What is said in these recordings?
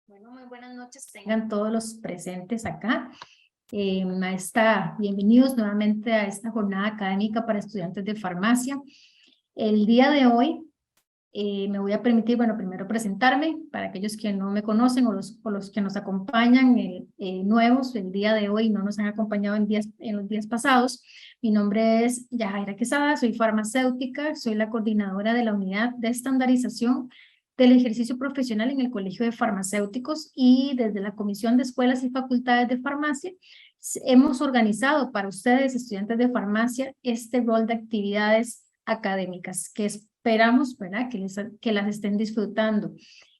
Bueno, muy buenas noches, tengan todos los presentes acá. Bienvenidos nuevamente a esta jornada académica para estudiantes de farmacia. El día de hoy me voy a permitir, bueno, primero presentarme para aquellos que no me conocen o los que nos acompañan nuevos. El día de hoy no nos han acompañado en los días pasados. Mi nombre es Yajaira Quesada, soy farmacéutica, soy la coordinadora de la unidad de estandarización del ejercicio profesional en el Colegio de Farmacéuticos, y desde la Comisión de Escuelas y Facultades de Farmacia hemos organizado para ustedes, estudiantes de farmacia, este rol de actividades académicas que esperamos, ¿verdad?, que las estén disfrutando.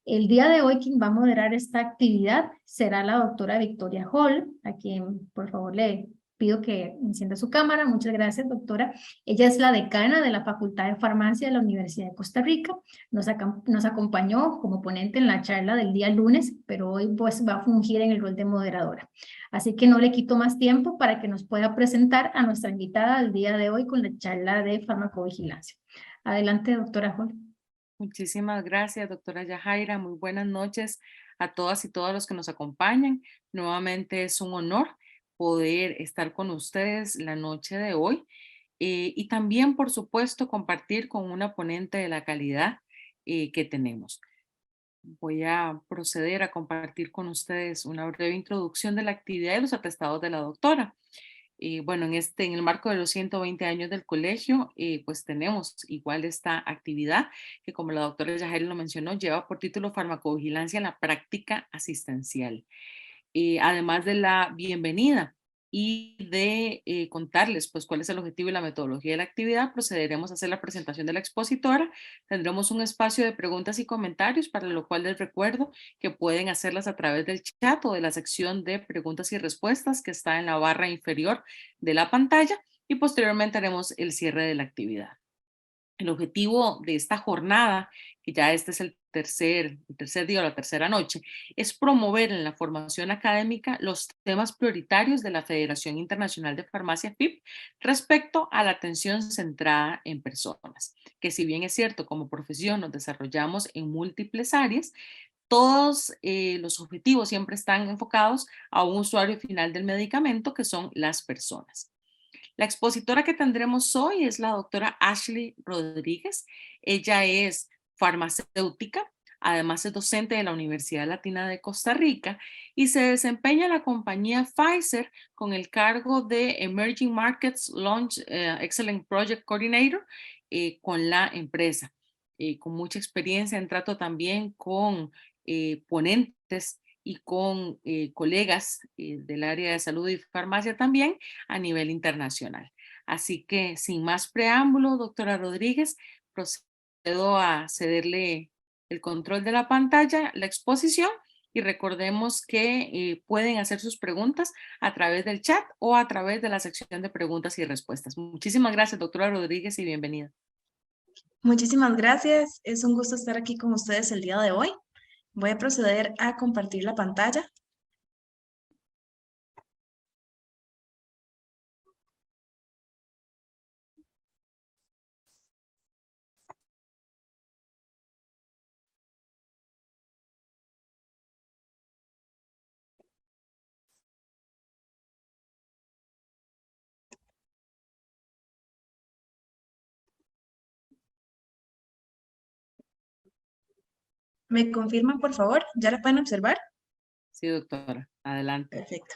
El día de hoy quien va a moderar esta actividad será la doctora Victoria Hall, a quien por favor le pido que encienda su cámara. Muchas gracias, doctora. Ella es la decana de la Facultad de Farmacia de la Universidad de Costa Rica. Nos acompañó como ponente en la charla del día lunes, pero hoy pues va a fungir en el rol de moderadora. Así que no le quito más tiempo para que nos pueda presentar a nuestra invitada del día de hoy con la charla de farmacovigilancia. Adelante, doctora Hall. Muchísimas gracias, doctora Yajaira. Muy buenas noches a todas y todos los que nos acompañan. Nuevamente es un honor poder estar con ustedes la noche de hoy y también, por supuesto, compartir con una ponente de la calidad que tenemos. Voy a proceder a compartir con ustedes una breve introducción de la actividad y los atestados de la doctora. Bueno, en el marco de los 120 años del colegio, pues tenemos igual esta actividad que, como la doctora Yajaira lo mencionó, lleva por título Farmacovigilancia en la práctica asistencial. Además de la bienvenida y de contarles pues cuál es el objetivo y la metodología de la actividad, procederemos a hacer la presentación de la expositora. Tendremos un espacio de preguntas y comentarios, para lo cual les recuerdo que pueden hacerlas a través del chat o de la sección de preguntas y respuestas que está en la barra inferior de la pantalla, y posteriormente haremos el cierre de la actividad. El objetivo de esta jornada, que ya este es el tercer día o la tercera noche, es promover en la formación académica los temas prioritarios de la Federación Internacional de Farmacia FIP respecto a la atención centrada en personas, que si bien es cierto, como profesión nos desarrollamos en múltiples áreas, todos los objetivos siempre están enfocados a un usuario final del medicamento, que son las personas. La expositora que tendremos hoy es la doctora Ashley Rodríguez. Ella es farmacéutica, además es docente de la Universidad Latina de Costa Rica y se desempeña en la compañía Pfizer con el cargo de Emerging Markets Launch Excellent Project Coordinator con la empresa. Con mucha experiencia en trato también con ponentes y con colegas del área de salud y farmacia también a nivel internacional. Así que, sin más preámbulo, doctora Rodríguez, procedo a cederle el control de la pantalla, la exposición, y recordemos que pueden hacer sus preguntas a través del chat o a través de la sección de preguntas y respuestas. Muchísimas gracias, doctora Rodríguez, y bienvenida. Muchísimas gracias. Es un gusto estar aquí con ustedes el día de hoy. Voy a proceder a compartir la pantalla. ¿Me confirman, por favor? ¿Ya la pueden observar? Sí, doctora, adelante. Perfecto.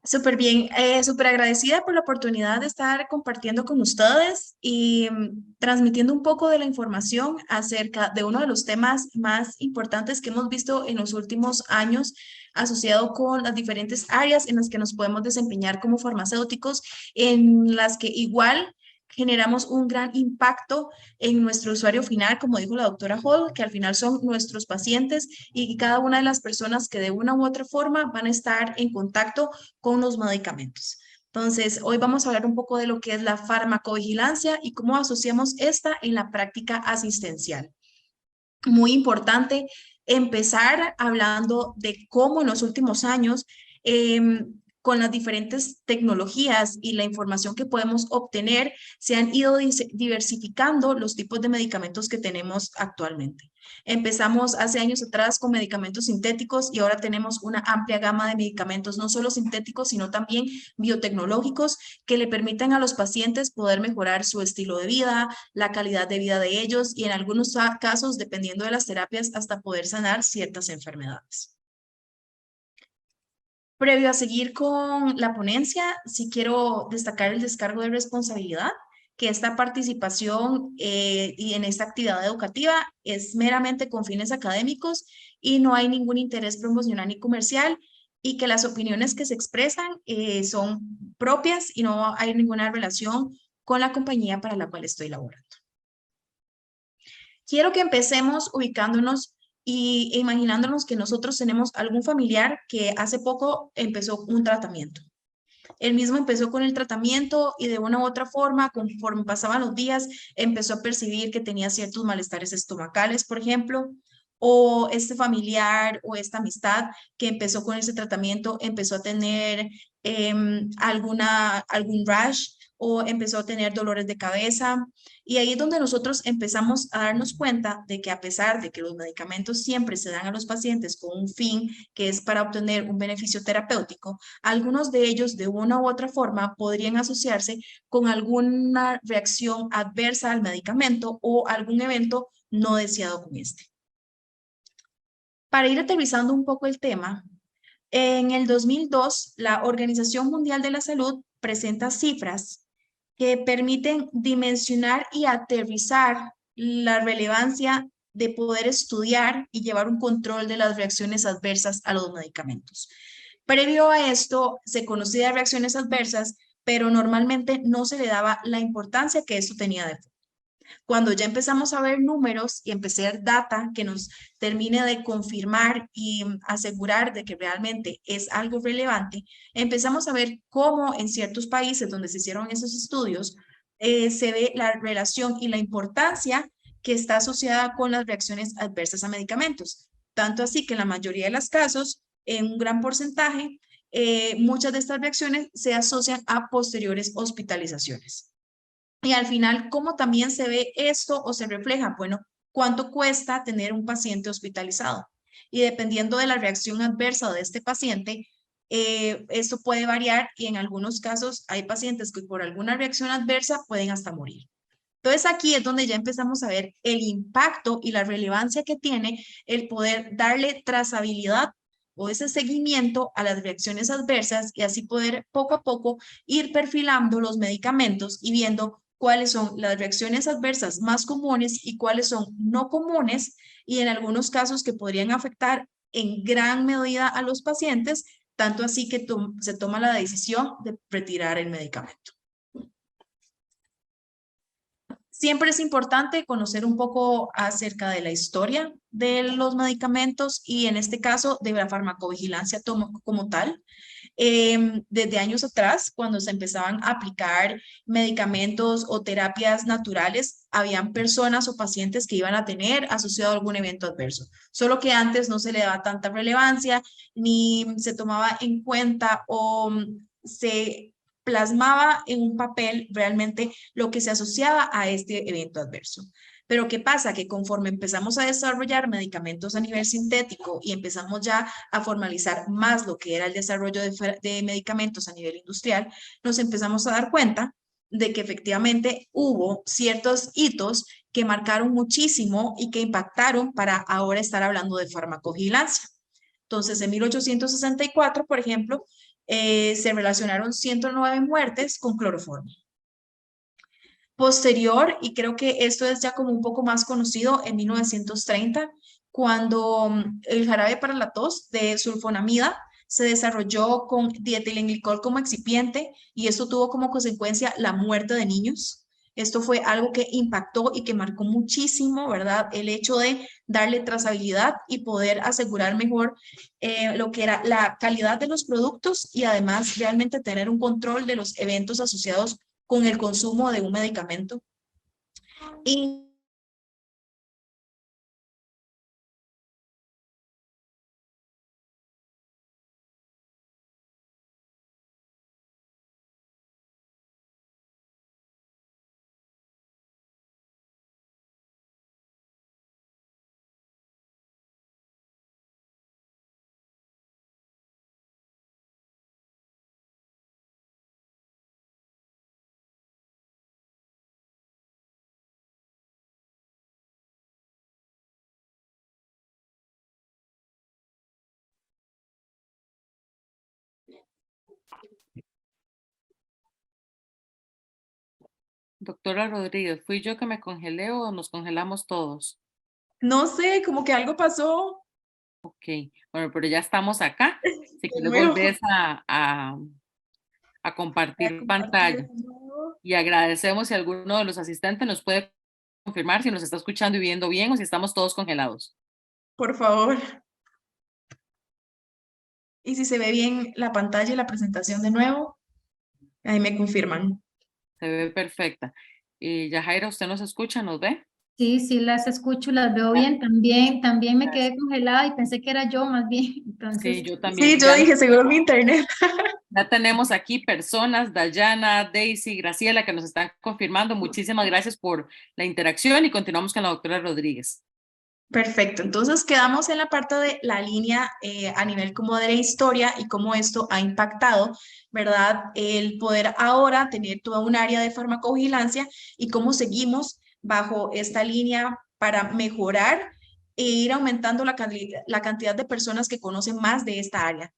Súper bien, súper agradecida por la oportunidad de estar compartiendo con ustedes y transmitiendo un poco de la información acerca de uno de los temas más importantes que hemos visto en los últimos años, asociado con las diferentes áreas en las que nos podemos desempeñar como farmacéuticos, en las que igual generamos un gran impacto en nuestro usuario final, como dijo la doctora Hall, que al final son nuestros pacientes y cada una de las personas que de una u otra forma van a estar en contacto con los medicamentos. Entonces, hoy vamos a hablar un poco de lo que es la farmacovigilancia y cómo asociamos esta en la práctica asistencial. Muy importante empezar hablando de cómo en los últimos años, con las diferentes tecnologías y la información que podemos obtener, se han ido diversificando los tipos de medicamentos que tenemos actualmente. Empezamos hace años atrás con medicamentos sintéticos y ahora tenemos una amplia gama de medicamentos, no solo sintéticos, sino también biotecnológicos que le permiten a los pacientes poder mejorar su estilo de vida, la calidad de vida de ellos y en algunos casos, dependiendo de las terapias, hasta poder sanar ciertas enfermedades. Previo a seguir con la ponencia, sí quiero destacar el descargo de responsabilidad, que esta participación y en esta actividad educativa es meramente con fines académicos y no hay ningún interés promocional ni comercial y que las opiniones que se expresan son propias y no hay ninguna relación con la compañía para la cual estoy laborando. Quiero que empecemos ubicándonos e imaginándonos que nosotros tenemos algún familiar que hace poco empezó un tratamiento. Él mismo empezó con el tratamiento y de una u otra forma, conforme pasaban los días, empezó a percibir que tenía ciertos malestares estomacales, por ejemplo, o este familiar o esta amistad que empezó con ese tratamiento empezó a tener algún rash o empezó a tener dolores de cabeza. Y ahí es donde nosotros empezamos a darnos cuenta de que a pesar de que los medicamentos siempre se dan a los pacientes con un fin que es para obtener un beneficio terapéutico, algunos de ellos de una u otra forma podrían asociarse con alguna reacción adversa al medicamento o algún evento no deseado con este. Para ir aterrizando un poco el tema, en el 2002, la Organización Mundial de la Salud presenta cifras que permiten dimensionar y aterrizar la relevancia de poder estudiar y llevar un control de las reacciones adversas a los medicamentos. Previo a esto, se conocían reacciones adversas, pero normalmente no se le daba la importancia que esto tenía de fondo. Cuando ya empezamos a ver números y empecé a ver data que nos termine de confirmar y asegurar de que realmente es algo relevante, empezamos a ver cómo en ciertos países donde se hicieron esos estudios se ve la relación y la importancia que está asociada con las reacciones adversas a medicamentos. Tanto así que en la mayoría de los casos, en un gran porcentaje, muchas de estas reacciones se asocian a posteriores hospitalizaciones. Y al final, ¿cómo también se ve esto o se refleja? Bueno, ¿cuánto cuesta tener un paciente hospitalizado? Y dependiendo de la reacción adversa de este paciente, esto puede variar y en algunos casos hay pacientes que por alguna reacción adversa pueden hasta morir. Entonces aquí es donde ya empezamos a ver el impacto y la relevancia que tiene el poder darle trazabilidad o ese seguimiento a las reacciones adversas y así poder poco a poco ir perfilando los medicamentos y viendo cuáles son las reacciones adversas más comunes y cuáles son no comunes y en algunos casos que podrían afectar en gran medida a los pacientes, tanto así que se toma la decisión de retirar el medicamento. Siempre es importante conocer un poco acerca de la historia de los medicamentos y en este caso de la farmacovigilancia como tal. Desde años atrás, cuando se empezaban a aplicar medicamentos o terapias naturales, habían personas o pacientes que iban a tener asociado algún evento adverso. Solo que antes no se le daba tanta relevancia ni se tomaba en cuenta o se plasmaba en un papel realmente lo que se asociaba a este evento adverso. Pero ¿qué pasa? Que conforme empezamos a desarrollar medicamentos a nivel sintético y empezamos ya a formalizar más lo que era el desarrollo de medicamentos a nivel industrial, nos empezamos a dar cuenta de que efectivamente hubo ciertos hitos que marcaron muchísimo y que impactaron para ahora estar hablando de farmacovigilancia. Entonces, en 1864, por ejemplo, se relacionaron 109 muertes con cloroformo. Posterior, y creo que esto es ya como un poco más conocido, en 1930, cuando el jarabe para la tos de sulfonamida se desarrolló con dietilenglicol como excipiente y esto tuvo como consecuencia la muerte de niños. Esto fue algo que impactó y que marcó muchísimo, ¿verdad? El hecho de darle trazabilidad y poder asegurar mejor lo que era la calidad de los productos y además realmente tener un control de los eventos asociados con el consumo de un medicamento. Y Doctora Rodríguez, ¿fui yo que me congelé o nos congelamos todos? No sé, como que algo pasó Ok, bueno, pero ya estamos acá. Si de quieres nuevo. volvés a Voy a compartir compartir pantalla de nuevo. y agradecemos si alguno de los asistentes nos puede confirmar si nos está escuchando y viendo bien o si estamos todos congelados. Por favor. Y si se ve bien la pantalla y la presentación de nuevo, ahí me confirman. Se ve perfecta. Y Yajaira, ¿usted nos escucha, nos ve? Sí, sí, las escucho, las veo Ah, bien. También me quedé gracias. congelada y pensé que era yo más bien. Sí, Entonces, yo Sí, también. yo dije, seguro mi internet. Ya tenemos aquí personas, Dayana, Daisy, Graciela, que nos están confirmando. Muchísimas gracias por la interacción y continuamos con la doctora Rodríguez. Perfecto, entonces quedamos en la parte de la línea a nivel como de la historia y cómo esto ha impactado, ¿verdad? El poder ahora tener toda un área de farmacovigilancia y cómo seguimos bajo esta línea para mejorar e ir aumentando la cantidad de personas que conocen más de esta área.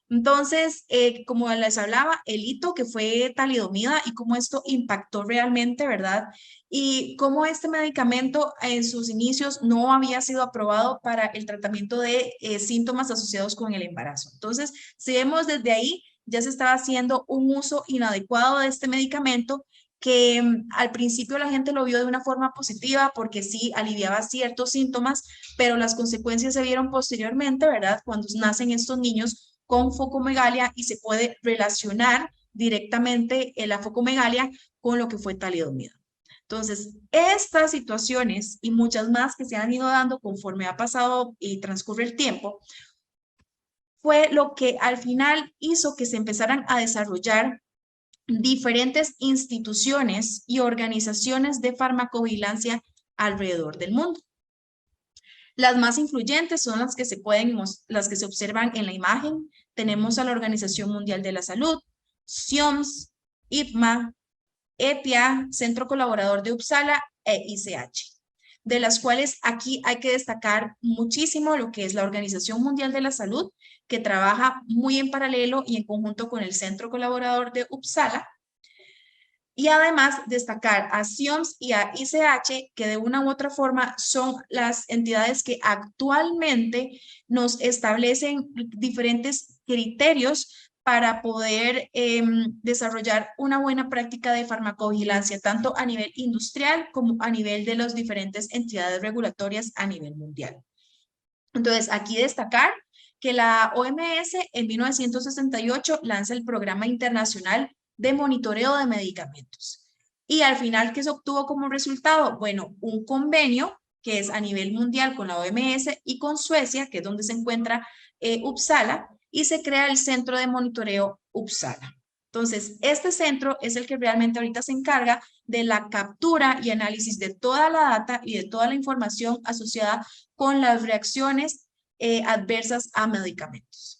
Entonces, como les hablaba, el hito que fue talidomida y cómo esto impactó realmente, ¿verdad? Y cómo este medicamento en sus inicios no había sido aprobado para el tratamiento de síntomas asociados con el embarazo. Entonces, si vemos desde ahí, ya se estaba haciendo un uso inadecuado de este medicamento que al principio la gente lo vio de una forma positiva porque sí aliviaba ciertos síntomas, pero las consecuencias se vieron posteriormente, ¿verdad? Cuando nacen estos niños con focomegalia y se puede relacionar directamente la focomegalia con lo que fue talidomida. Entonces, estas situaciones y muchas más que se han ido dando conforme ha pasado y transcurre el tiempo, fue lo que al final hizo que se empezaran a desarrollar diferentes instituciones y organizaciones de farmacovigilancia alrededor del mundo. Las más influyentes son las que las que se observan en la imagen. Tenemos a la Organización Mundial de la Salud, SIOMS, IPMA, EPIA, Centro Colaborador de Uppsala e ICH, de las cuales aquí hay que destacar muchísimo lo que es la Organización Mundial de la Salud, que trabaja muy en paralelo y en conjunto con el Centro Colaborador de Uppsala, y además destacar a SIOMS y a ICH, que de una u otra forma son las entidades que actualmente nos establecen diferentes criterios para poder desarrollar una buena práctica de farmacovigilancia, tanto a nivel industrial como a nivel de las diferentes entidades regulatorias a nivel mundial. Entonces, aquí destacar que la OMS en 1968 lanza el Programa Internacional de Monitoreo de Medicamentos. Y al final, ¿qué se obtuvo como resultado? Bueno, un convenio que es a nivel mundial con la OMS y con Suecia, que es donde se encuentra Uppsala, y se crea el Centro de Monitoreo Uppsala. Entonces, este centro es el que realmente ahorita se encarga de la captura y análisis de toda la data y de toda la información asociada con las reacciones adversas a medicamentos.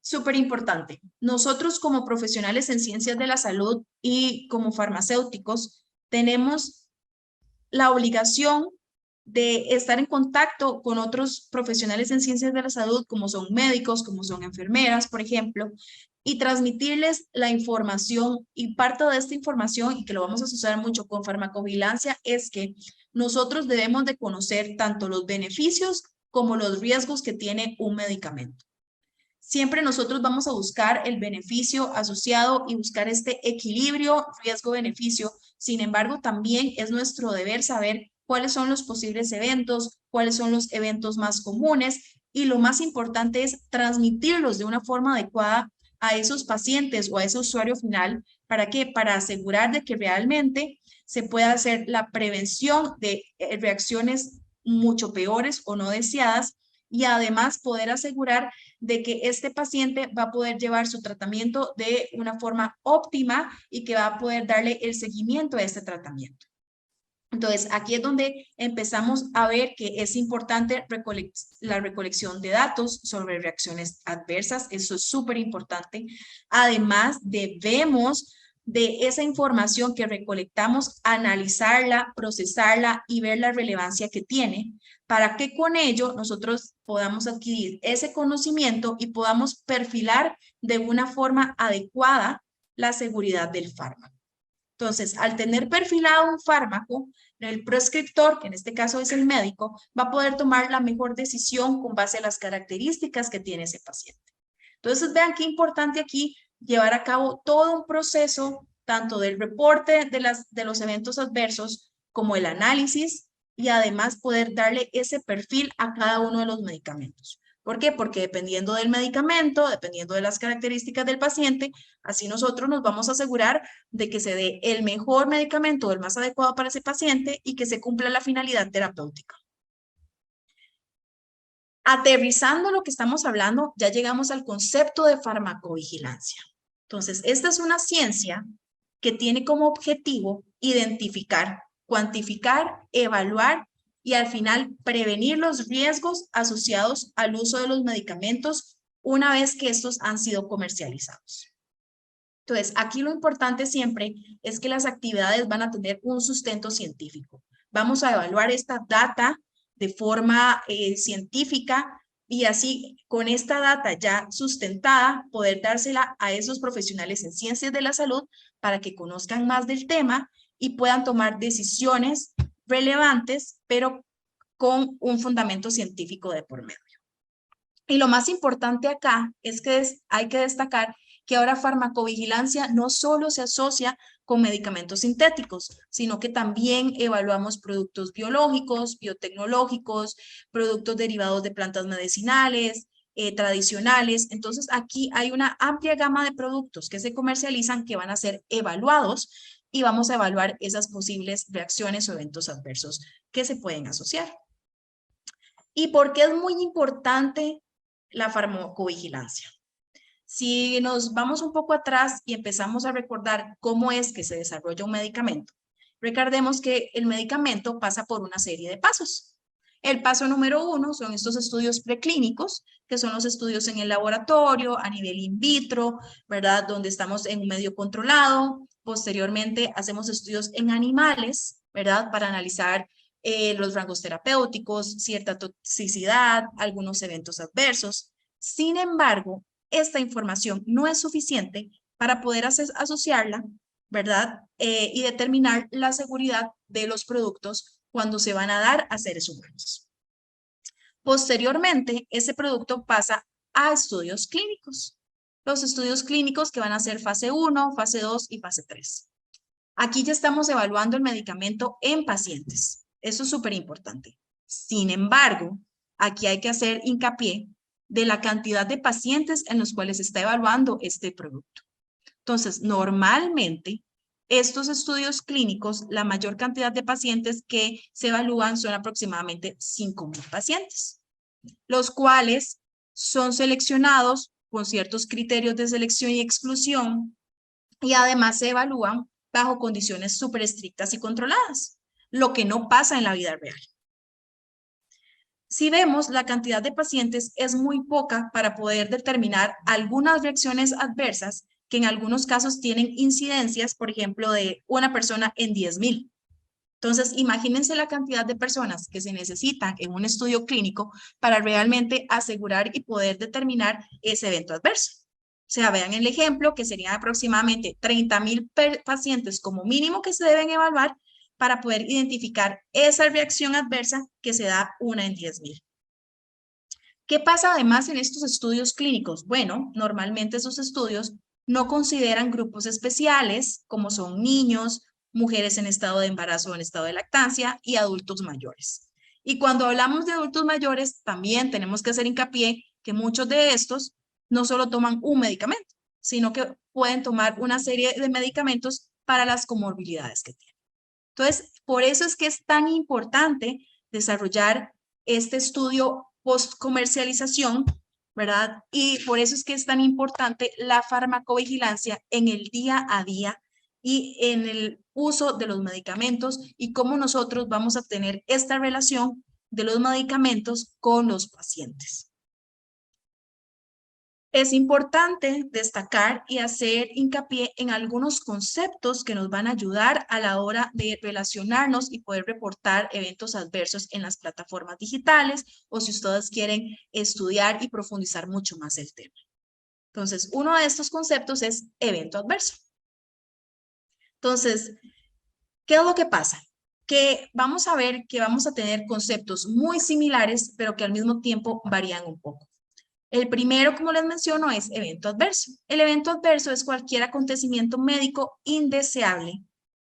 Súper importante. Nosotros como profesionales en ciencias de la salud y como farmacéuticos tenemos la obligación de estar en contacto con otros profesionales en ciencias de la salud, como son médicos, como son enfermeras, por ejemplo, y transmitirles la información. Y parte de esta información, y que lo vamos a asociar mucho con farmacovigilancia, es que nosotros debemos de conocer tanto los beneficios como los riesgos que tiene un medicamento. Siempre nosotros vamos a buscar el beneficio asociado y buscar este equilibrio riesgo-beneficio. Sin embargo, también es nuestro deber saber cuáles son los posibles eventos, cuáles son los eventos más comunes y lo más importante es transmitirlos de una forma adecuada a esos pacientes o a ese usuario final. ¿Para qué? Para asegurar de que realmente se pueda hacer la prevención de reacciones mucho peores o no deseadas y además poder asegurar de que este paciente va a poder llevar su tratamiento de una forma óptima y que va a poder darle el seguimiento a este tratamiento. Entonces, aquí es donde empezamos a ver que es importante la recolección de datos sobre reacciones adversas. Eso es súper importante. Además, debemos de esa información que recolectamos, analizarla, procesarla y ver la relevancia que tiene, para que con ello nosotros podamos adquirir ese conocimiento y podamos perfilar de una forma adecuada la seguridad del fármaco. Entonces, al tener perfilado un fármaco, el prescriptor, que en este caso es el médico, va a poder tomar la mejor decisión con base a las características que tiene ese paciente. Entonces, vean qué importante aquí llevar a cabo todo un proceso, tanto del reporte de los eventos adversos como el análisis, y además poder darle ese perfil a cada uno de los medicamentos. ¿Por qué? Porque dependiendo del medicamento, dependiendo de las características del paciente, así nosotros nos vamos a asegurar de que se dé el mejor medicamento, el más adecuado para ese paciente y que se cumpla la finalidad terapéutica. Aterrizando lo que estamos hablando, ya llegamos al concepto de farmacovigilancia. Entonces, esta es una ciencia que tiene como objetivo identificar, cuantificar, evaluar y al final prevenir los riesgos asociados al uso de los medicamentos una vez que estos han sido comercializados. Entonces, aquí lo importante siempre es que las actividades van a tener un sustento científico. Vamos a evaluar esta data de forma científica y así con esta data ya sustentada poder dársela a esos profesionales en ciencias de la salud para que conozcan más del tema y puedan tomar decisiones relevantes, pero con un fundamento científico de por medio. Y lo más importante acá es que hay que destacar que ahora farmacovigilancia no solo se asocia con medicamentos sintéticos, sino que también evaluamos productos biológicos, biotecnológicos, productos derivados de plantas medicinales, tradicionales. Entonces, aquí hay una amplia gama de productos que se comercializan que van a ser evaluados y vamos a evaluar esas posibles reacciones o eventos adversos que se pueden asociar. ¿Y por qué es muy importante la farmacovigilancia? Si nos vamos un poco atrás y empezamos a recordar cómo es que se desarrolla un medicamento, recordemos que el medicamento pasa por una serie de pasos. El paso número 1 son estos estudios preclínicos, que son los estudios en el laboratorio, a nivel in vitro, ¿verdad? Donde estamos en un medio controlado. Posteriormente hacemos estudios en animales, ¿verdad? Para analizar los rangos terapéuticos, cierta toxicidad, algunos eventos adversos. Sin embargo, esta información no es suficiente para poder asociarla, ¿verdad? Y determinar la seguridad de los productos cuando se van a dar a seres humanos. Posteriormente, ese producto pasa a estudios clínicos. Los estudios clínicos que van a ser fase 1, fase 2 y fase 3. Aquí ya estamos evaluando el medicamento en pacientes. Eso es súper importante. Sin embargo, aquí hay que hacer hincapié de la cantidad de pacientes en los cuales se está evaluando este producto. Entonces, normalmente, estos estudios clínicos, la mayor cantidad de pacientes que se evalúan son aproximadamente 5,000 pacientes, los cuales son seleccionados con ciertos criterios de selección y exclusión y además se evalúan bajo condiciones súper estrictas y controladas, lo que no pasa en la vida real. Si vemos, la cantidad de pacientes es muy poca para poder determinar algunas reacciones adversas que en algunos casos tienen incidencias, por ejemplo, de una persona en 10,000. Entonces, imagínense la cantidad de personas que se necesitan en un estudio clínico para realmente asegurar y poder determinar ese evento adverso. O sea, vean el ejemplo que serían aproximadamente 30,000 pacientes como mínimo que se deben evaluar para poder identificar esa reacción adversa que se da una en 10,000. ¿Qué pasa además en estos estudios clínicos? Bueno, normalmente esos estudios no consideran grupos especiales como son niños, mujeres en estado de embarazo o en estado de lactancia y adultos mayores. Y cuando hablamos de adultos mayores, también tenemos que hacer hincapié que muchos de estos no solo toman un medicamento, sino que pueden tomar una serie de medicamentos para las comorbilidades que tienen. Entonces, por eso es que es tan importante desarrollar este estudio post-comercialización, ¿verdad? Y por eso es que es tan importante la farmacovigilancia en el día a día y en el uso de los medicamentos y cómo nosotros vamos a tener esta relación de los medicamentos con los pacientes. Es importante destacar y hacer hincapié en algunos conceptos que nos van a ayudar a la hora de relacionarnos y poder reportar eventos adversos en las plataformas digitales o si ustedes quieren estudiar y profundizar mucho más el tema. Entonces, uno de estos conceptos es evento adverso. Entonces, ¿qué es lo que pasa? Que vamos a ver que vamos a tener conceptos muy similares, pero que al mismo tiempo varían un poco. El primero, como les menciono, es evento adverso. El evento adverso es cualquier acontecimiento médico indeseable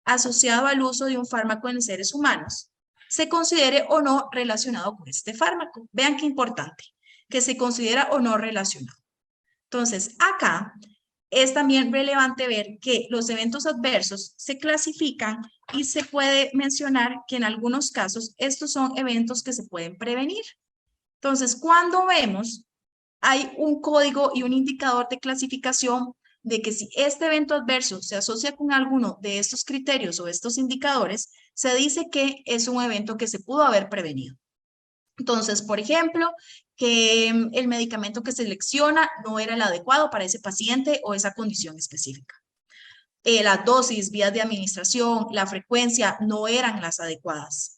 asociado al uso de un fármaco en seres humanos, se considere o no relacionado con este fármaco. Vean qué importante, que se considera o no relacionado. Entonces, acá es también relevante ver que los eventos adversos se clasifican y se puede mencionar que en algunos casos estos son eventos que se pueden prevenir. Entonces, cuando vemos, hay un código y un indicador de clasificación de que si este evento adverso se asocia con alguno de estos criterios o estos indicadores, se dice que es un evento que se pudo haber prevenido. Entonces, por ejemplo, que el medicamento que selecciona no era el adecuado para ese paciente o esa condición específica. La dosis, vías de administración, la frecuencia no eran las adecuadas.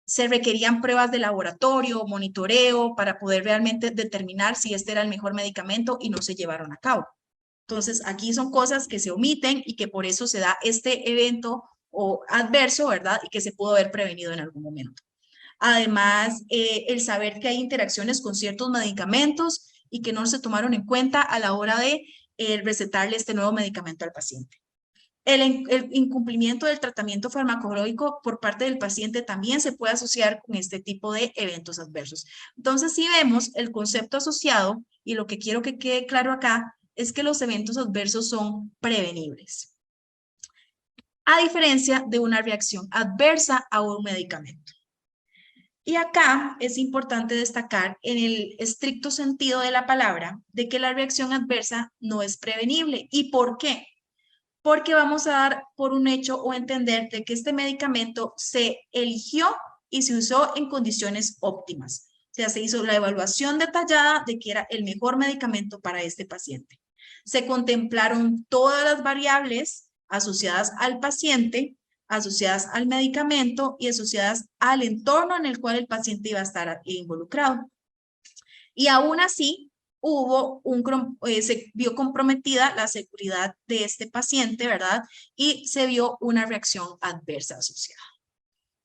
Se requerían pruebas de laboratorio, monitoreo para poder realmente determinar si este era el mejor medicamento y no se llevaron a cabo. Entonces, aquí son cosas que se omiten y que por eso se da este evento o adverso, ¿verdad? Y que se pudo haber prevenido en algún momento. Además, el saber que hay interacciones con ciertos medicamentos y que no se tomaron en cuenta a la hora de recetarle este nuevo medicamento al paciente. El incumplimiento del tratamiento farmacológico por parte del paciente también se puede asociar con este tipo de eventos adversos. Entonces, si vemos el concepto asociado, y lo que quiero que quede claro acá, es que los eventos adversos son prevenibles, a diferencia de una reacción adversa a un medicamento. Y acá es importante destacar en el estricto sentido de la palabra de que la reacción adversa no es prevenible. ¿Y por qué? Porque vamos a dar por un hecho o entender de que este medicamento se eligió y se usó en condiciones óptimas. O sea, se hizo la evaluación detallada de que era el mejor medicamento para este paciente. Se contemplaron todas las variables asociadas al paciente, asociadas al medicamento y asociadas al entorno en el cual el paciente iba a estar involucrado. Y aún así, se vio comprometida la seguridad de este paciente, ¿verdad? Y se vio una reacción adversa asociada.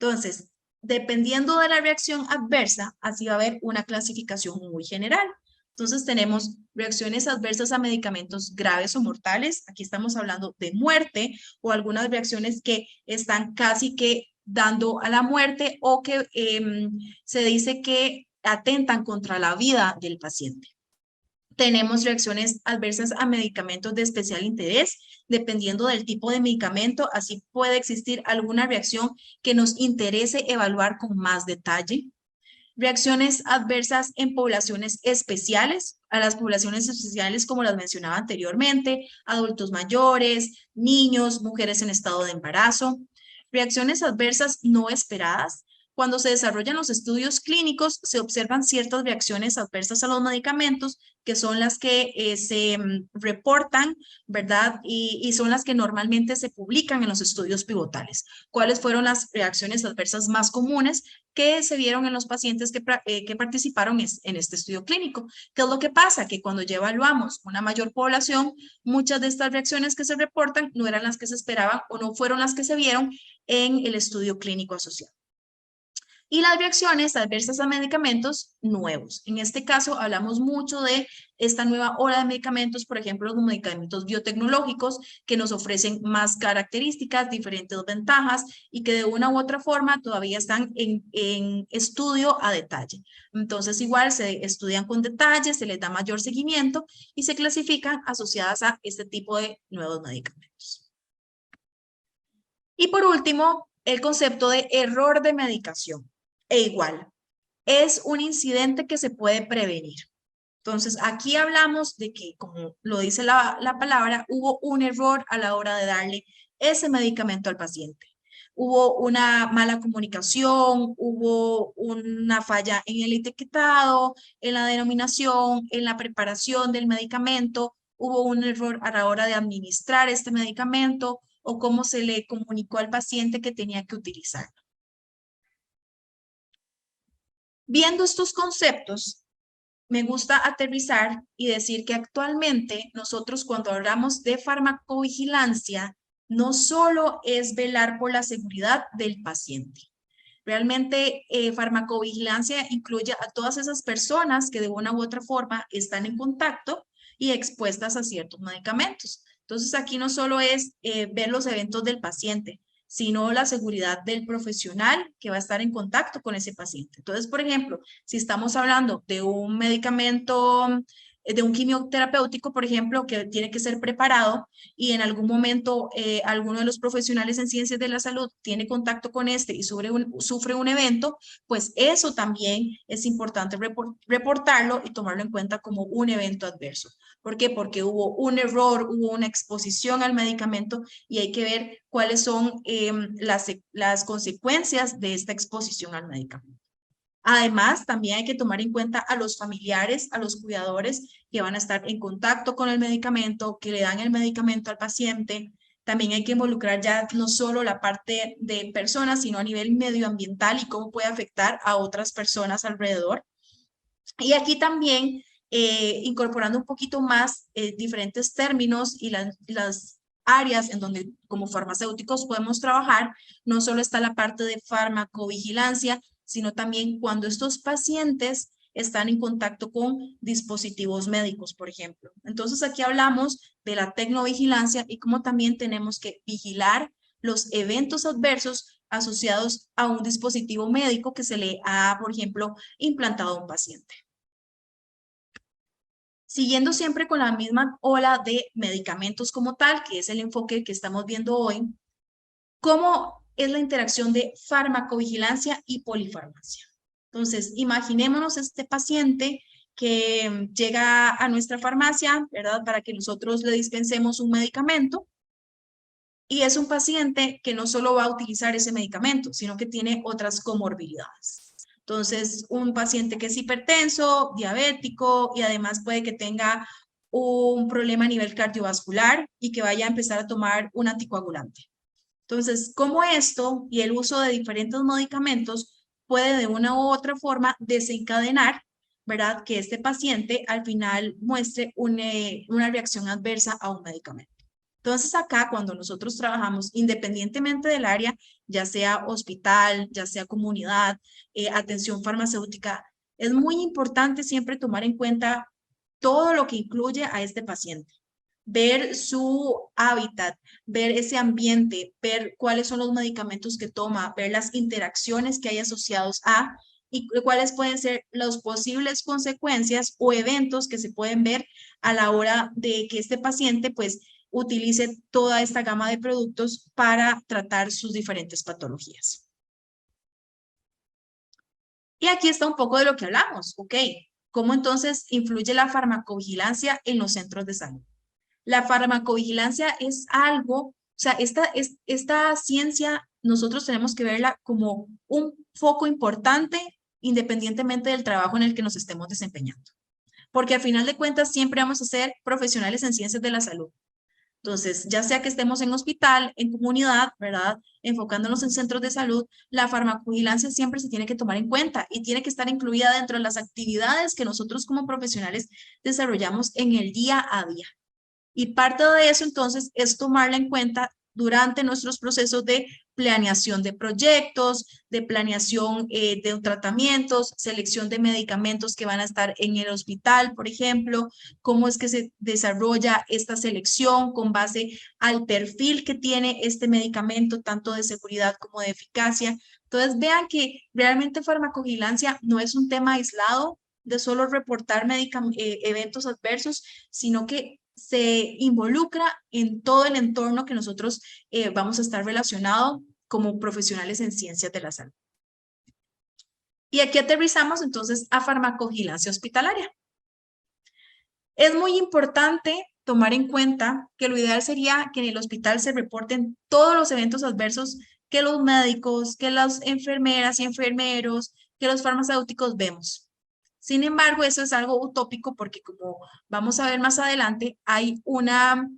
Entonces, dependiendo de la reacción adversa, así va a haber una clasificación muy general. Entonces, tenemos reacciones adversas a medicamentos graves o mortales. Aquí estamos hablando de muerte o algunas reacciones que están casi que dando a la muerte o que se dice que atentan contra la vida del paciente. Tenemos reacciones adversas a medicamentos de especial interés, dependiendo del tipo de medicamento, así puede existir alguna reacción que nos interese evaluar con más detalle. Reacciones adversas en poblaciones especiales, a las poblaciones especiales como las mencionaba anteriormente, adultos mayores, niños, mujeres en estado de embarazo. Reacciones adversas no esperadas. Cuando se desarrollan los estudios clínicos, se observan ciertas reacciones adversas a los medicamentos, que son las que se reportan, ¿verdad? Y son las que normalmente se publican en los estudios pivotales. ¿Cuáles fueron las reacciones adversas más comunes que se vieron en los pacientes que participaron en este estudio clínico? ¿Qué es lo que pasa? Que cuando ya evaluamos una mayor población, muchas de estas reacciones que se reportan no eran las que se esperaban o no fueron las que se vieron en el estudio clínico asociado. Y las reacciones adversas a medicamentos nuevos. En este caso hablamos mucho de esta nueva ola de medicamentos, por ejemplo, los medicamentos biotecnológicos que nos ofrecen más características, diferentes ventajas y que de una u otra forma todavía están en estudio a detalle. Entonces igual se estudian con detalle, se les da mayor seguimiento y se clasifican asociadas a este tipo de nuevos medicamentos. Y por último, el concepto de error de medicación. Igual, es un incidente que se puede prevenir. Entonces, aquí hablamos de que, como lo dice la palabra, hubo un error a la hora de darle ese medicamento al paciente. hubo una mala comunicación, hubo una falla en el etiquetado, en la denominación, en la preparación del medicamento, hubo un error a la hora de administrar este medicamento o cómo se le comunicó al paciente que tenía que utilizarlo. Viendo estos conceptos, me gusta aterrizar y decir que actualmente nosotros cuando hablamos de farmacovigilancia, no solo es velar por la seguridad del paciente. Realmente farmacovigilancia incluye a todas esas personas que de una u otra forma están en contacto y expuestas a ciertos medicamentos. Entonces aquí no solo es ver los eventos del paciente, sino la seguridad del profesional que va a estar en contacto con ese paciente. Entonces, por ejemplo, si estamos hablando de un medicamento, de un quimioterapéutico, por ejemplo, que tiene que ser preparado y en algún momento alguno de los profesionales en ciencias de la salud tiene contacto con este y sufre un evento, pues eso también es importante reportarlo y tomarlo en cuenta como un evento adverso. ¿Por qué? Porque hubo un error, hubo una exposición al medicamento y hay que ver cuáles son las consecuencias de esta exposición al medicamento. Además, también hay que tomar en cuenta a los familiares, a los cuidadores que van a estar en contacto con el medicamento, que le dan el medicamento al paciente. También hay que involucrar ya no solo la parte de personas, sino a nivel medioambiental y cómo puede afectar a otras personas alrededor. Y aquí también incorporando un poquito más diferentes términos y las áreas en donde como farmacéuticos podemos trabajar, no solo está la parte de farmacovigilancia, sino también cuando estos pacientes están en contacto con dispositivos médicos, por ejemplo. Entonces aquí hablamos de la tecnovigilancia y cómo también tenemos que vigilar los eventos adversos asociados a un dispositivo médico que se le ha, por ejemplo, implantado a un paciente. Siguiendo siempre con la misma ola de medicamentos como tal, que es el enfoque que estamos viendo hoy, ¿cómo es la interacción de farmacovigilancia y polifarmacia? Entonces, imaginémonos este paciente que llega a nuestra farmacia, ¿verdad? Para que nosotros le dispensemos un medicamento. Y es un paciente que no solo va a utilizar ese medicamento, sino que tiene otras comorbilidades. Entonces, un paciente que es hipertenso, diabético y además puede que tenga un problema a nivel cardiovascular y que vaya a empezar a tomar un anticoagulante. Entonces, ¿cómo esto y el uso de diferentes medicamentos puede de una u otra forma desencadenar, ¿verdad? Que este paciente al final muestre una reacción adversa a un medicamento. Entonces acá cuando nosotros trabajamos independientemente del área, ya sea hospital, ya sea comunidad, atención farmacéutica, es muy importante siempre tomar en cuenta todo lo que incluye a este paciente. Ver su hábitat, ver ese ambiente, ver cuáles son los medicamentos que toma, ver las interacciones que hay asociados a y cuáles pueden ser las posibles consecuencias o eventos que se pueden ver a la hora de que este paciente pues utilice toda esta gama de productos para tratar sus diferentes patologías. Y aquí está un poco de lo que hablamos, ¿ok? ¿Cómo entonces influye la farmacovigilancia en los centros de salud? La farmacovigilancia es algo, o sea, esta ciencia nosotros tenemos que verla como un foco importante independientemente del trabajo en el que nos estemos desempeñando. Porque al final de cuentas siempre vamos a ser profesionales en ciencias de la salud. Entonces, ya sea que estemos en hospital, en comunidad, ¿verdad? Enfocándonos en centros de salud, la farmacovigilancia siempre se tiene que tomar en cuenta y tiene que estar incluida dentro de las actividades que nosotros como profesionales desarrollamos en el día a día. Y parte de eso entonces es tomarla en cuenta durante nuestros procesos de planeación de proyectos, de planeación de tratamientos, selección de medicamentos que van a estar en el hospital, por ejemplo, cómo es que se desarrolla esta selección con base al perfil que tiene este medicamento, tanto de seguridad como de eficacia. Entonces vean que realmente farmacovigilancia no es un tema aislado de solo reportar eventos adversos, sino que se involucra en todo el entorno que nosotros vamos a estar relacionados como profesionales en ciencias de la salud. Y aquí aterrizamos entonces a farmacovigilancia hospitalaria. Es muy importante tomar en cuenta que lo ideal sería que en el hospital se reporten todos los eventos adversos que los médicos, que las enfermeras y enfermeros, que los farmacéuticos vemos. Sin embargo, eso es algo utópico porque como vamos a ver más adelante, hay una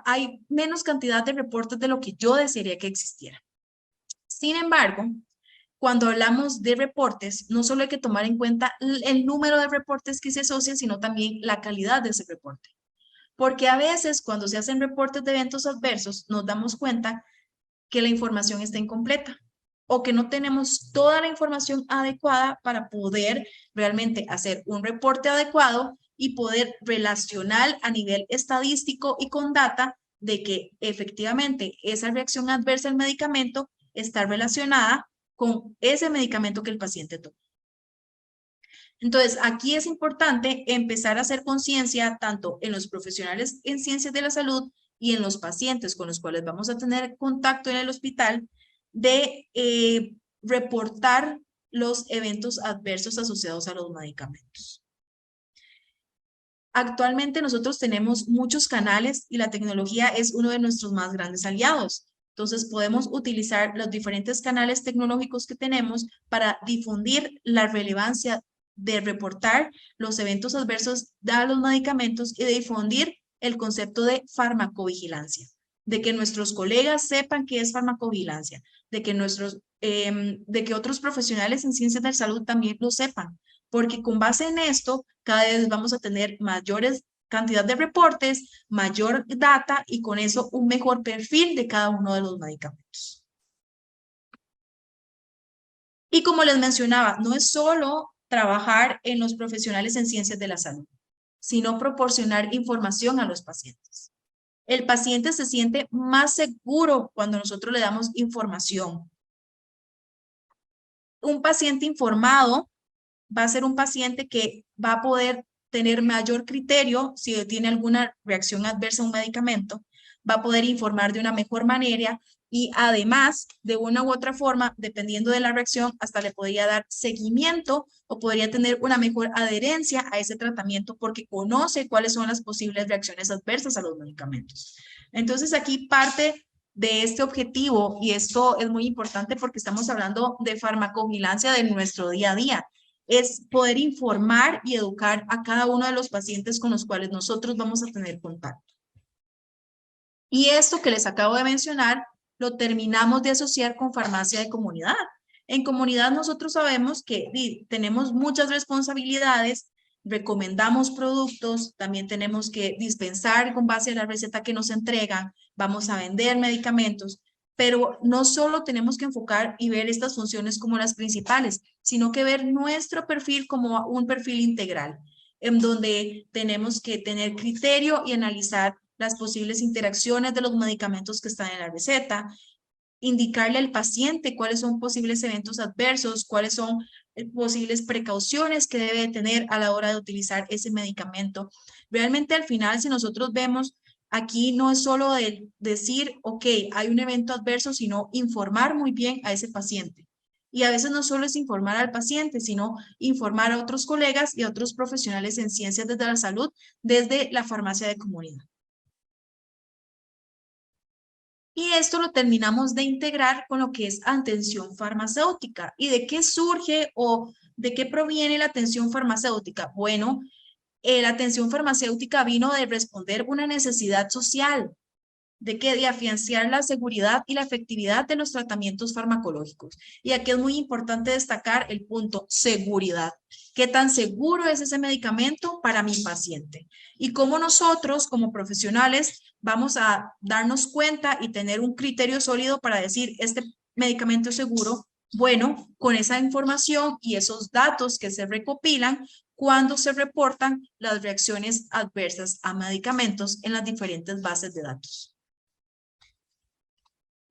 hay menos cantidad de reportes de lo que yo desearía que existiera. Sin embargo, cuando hablamos de reportes, no solo hay que tomar en cuenta el número de reportes que se asocian, sino también la calidad de ese reporte. Porque a veces cuando se hacen reportes de eventos adversos, nos damos cuenta que la información está incompleta o que no tenemos toda la información adecuada para poder realmente hacer un reporte adecuado y poder relacionar a nivel estadístico y con data de que efectivamente esa reacción adversa al medicamento está relacionada con ese medicamento que el paciente toma. Entonces, aquí es importante empezar a hacer conciencia tanto en los profesionales en ciencias de la salud y en los pacientes con los cuales vamos a tener contacto en el hospital de reportar los eventos adversos asociados a los medicamentos. Actualmente nosotros tenemos muchos canales y la tecnología es uno de nuestros más grandes aliados. Entonces podemos utilizar los diferentes canales tecnológicos que tenemos para difundir la relevancia de reportar los eventos adversos a los medicamentos y de difundir el concepto de farmacovigilancia, de que nuestros colegas sepan qué es farmacovigilancia, de que otros profesionales en ciencias de la salud también lo sepan, porque con base en esto cada vez vamos a tener mayores cantidad de reportes, mayor data y con eso un mejor perfil de cada uno de los medicamentos. Y como les mencionaba, no es solo trabajar en los profesionales en ciencias de la salud, sino proporcionar información a los pacientes. El paciente se siente más seguro cuando nosotros le damos información. Un paciente informado va a ser un paciente que va a poder tener mayor criterio si tiene alguna reacción adversa a un medicamento, va a poder informar de una mejor manera y además, de una u otra forma, dependiendo de la reacción, hasta le podría dar seguimiento o podría tener una mejor adherencia a ese tratamiento porque conoce cuáles son las posibles reacciones adversas a los medicamentos. Entonces, aquí parte de este objetivo, y esto es muy importante porque estamos hablando de farmacovigilancia de nuestro día a día, es poder informar y educar a cada uno de los pacientes con los cuales nosotros vamos a tener contacto. Y esto que les acabo de mencionar, lo terminamos de asociar con farmacia de comunidad. En comunidad nosotros sabemos que tenemos muchas responsabilidades, recomendamos productos, también tenemos que dispensar con base a la receta que nos entregan, vamos a vender medicamentos, pero no solo tenemos que enfocar y ver estas funciones como las principales, sino que ver nuestro perfil como un perfil integral, en donde tenemos que tener criterio y analizar las posibles interacciones de los medicamentos que están en la receta, indicarle al paciente cuáles son posibles eventos adversos, cuáles son posibles precauciones que debe tener a la hora de utilizar ese medicamento. Realmente al final, si nosotros vemos, aquí no es solo de decir, ok, hay un evento adverso, sino informar muy bien a ese paciente. Y a veces no solo es informar al paciente, sino informar a otros colegas y a otros profesionales en ciencias de la salud desde la farmacia de comunidad. Y esto lo terminamos de integrar con lo que es atención farmacéutica. ¿Y de qué surge o de qué proviene la atención farmacéutica? Bueno, la atención farmacéutica vino de responder una necesidad social, de afianzar la seguridad y la efectividad de los tratamientos farmacológicos. Y aquí es muy importante destacar el punto seguridad. ¿Qué tan seguro es ese medicamento para mi paciente? Y cómo nosotros, como profesionales, vamos a darnos cuenta y tener un criterio sólido para decir, este medicamento es seguro. Bueno, con esa información y esos datos que se recopilan cuando se reportan las reacciones adversas a medicamentos en las diferentes bases de datos.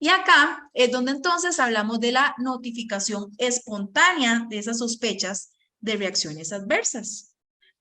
Y acá es donde entonces hablamos de la notificación espontánea de esas sospechas de reacciones adversas,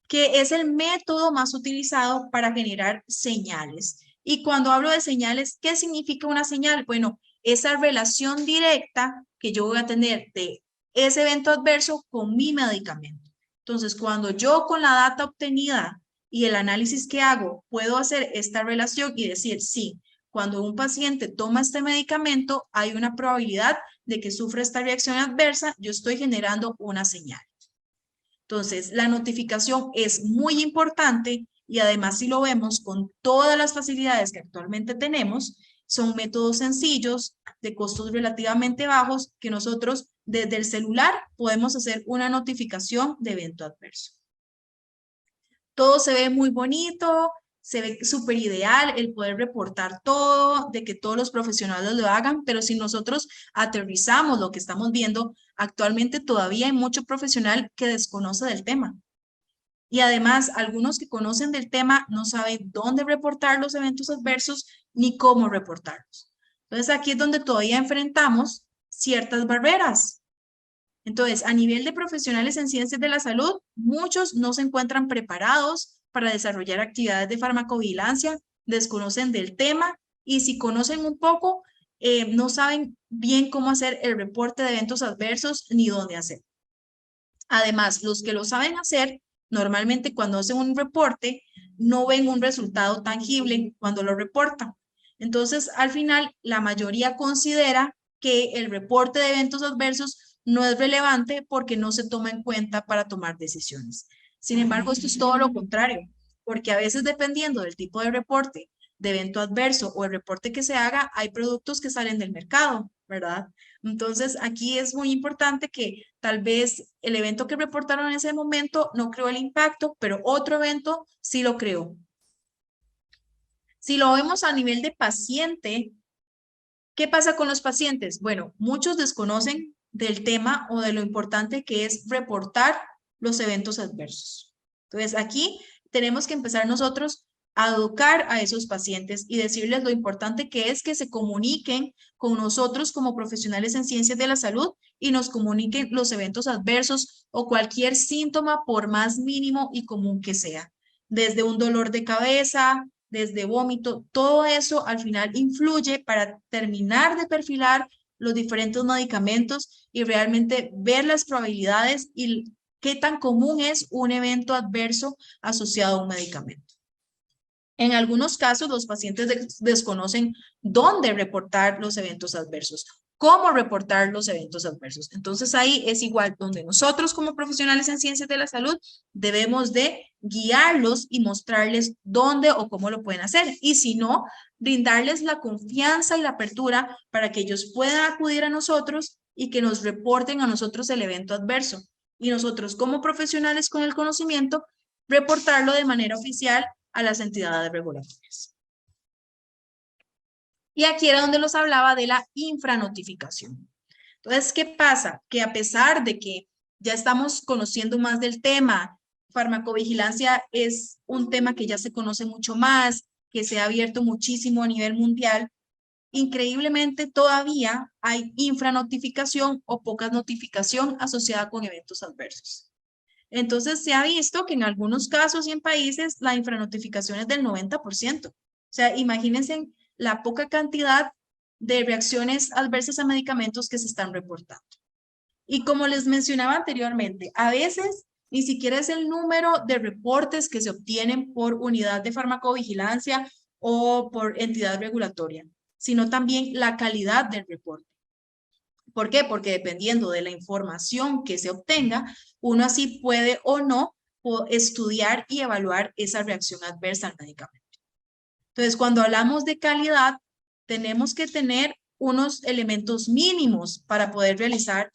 que es el método más utilizado para generar señales. Y cuando hablo de señales, ¿qué significa una señal? Bueno, esa relación directa que yo voy a tener de ese evento adverso con mi medicamento. Entonces, cuando yo con la data obtenida y el análisis que hago puedo hacer esta relación y decir, sí, cuando un paciente toma este medicamento, hay una probabilidad de que sufra esta reacción adversa, yo estoy generando una señal. Entonces, la notificación es muy importante y además si lo vemos con todas las facilidades que actualmente tenemos, son métodos sencillos, de costos relativamente bajos, que nosotros desde el celular podemos hacer una notificación de evento adverso. Todo se ve muy bonito, se ve súper ideal el poder reportar todo, de que todos los profesionales lo hagan, pero si nosotros aterrizamos lo que estamos viendo, actualmente todavía hay mucho profesional que desconoce del tema. Y además, algunos que conocen del tema no saben dónde reportar los eventos adversos ni cómo reportarlos. Entonces, aquí es donde todavía enfrentamos ciertas barreras. Entonces, a nivel de profesionales en ciencias de la salud, muchos no se encuentran preparados para desarrollar actividades de farmacovigilancia, desconocen del tema y si conocen un poco, no saben bien cómo hacer el reporte de eventos adversos ni dónde hacer. Además, los que lo saben hacer, normalmente cuando hacen un reporte, no ven un resultado tangible cuando lo reportan. Entonces, al final, la mayoría considera que el reporte de eventos adversos no es relevante porque no se toma en cuenta para tomar decisiones. Sin embargo, esto es todo lo contrario, porque a veces dependiendo del tipo de reporte, de evento adverso o el reporte que se haga, hay productos que salen del mercado, ¿verdad? Entonces, aquí es muy importante que tal vez el evento que reportaron en ese momento no creó el impacto, pero otro evento sí lo creó. Si lo vemos a nivel de paciente, ¿qué pasa con los pacientes? Bueno, muchos desconocen del tema o de lo importante que es reportar los eventos adversos. Entonces, aquí tenemos que empezar nosotros a educar a esos pacientes y decirles lo importante que es que se comuniquen con nosotros como profesionales en ciencias de la salud y nos comuniquen los eventos adversos o cualquier síntoma por más mínimo y común que sea. Desde un dolor de cabeza, desde vómito, todo eso al final influye para terminar de perfilar los diferentes medicamentos y realmente ver las probabilidades y qué tan común es un evento adverso asociado a un medicamento. En algunos casos, los pacientes desconocen dónde reportar los eventos adversos, cómo reportar los eventos adversos. Entonces, ahí es igual donde nosotros como profesionales en ciencias de la salud debemos de guiarlos y mostrarles dónde o cómo lo pueden hacer. Y si no, brindarles la confianza y la apertura para que ellos puedan acudir a nosotros y que nos reporten a nosotros el evento adverso. Y nosotros como profesionales con el conocimiento, reportarlo de manera oficial a las entidades regulatorias. Y aquí era donde los hablaba de la infranotificación. Entonces, ¿qué pasa? Que a pesar de que ya estamos conociendo más del tema, farmacovigilancia es un tema que ya se conoce mucho más, que se ha abierto muchísimo a nivel mundial, increíblemente todavía hay infranotificación o poca notificación asociada con eventos adversos. Entonces, se ha visto que en algunos casos y en países la infranotificación es del 90%. O sea, imagínense la poca cantidad de reacciones adversas a medicamentos que se están reportando. Y como les mencionaba anteriormente, a veces ni siquiera es el número de reportes que se obtienen por unidad de farmacovigilancia o por entidad regulatoria, sino también la calidad del reporte. ¿Por qué? Porque dependiendo de la información que se obtenga, uno así puede o no estudiar y evaluar esa reacción adversa al medicamento. Entonces, cuando hablamos de calidad, tenemos que tener unos elementos mínimos para poder realizar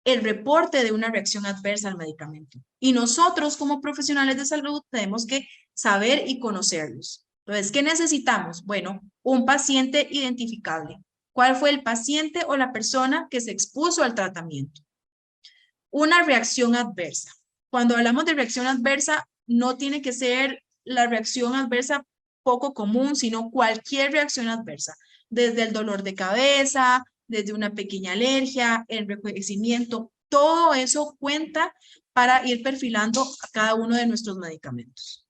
el reporte de una reacción adversa al medicamento. Y nosotros como profesionales de salud tenemos que saber y conocerlos. Entonces, ¿qué necesitamos? Bueno, un paciente identificable. ¿Cuál fue el paciente o la persona que se expuso al tratamiento? Una reacción adversa. Cuando hablamos de reacción adversa, no tiene que ser la reacción adversa poco común, sino cualquier reacción adversa, desde el dolor de cabeza, desde una pequeña alergia, el envejecimiento, todo eso cuenta para ir perfilando a cada uno de nuestros medicamentos.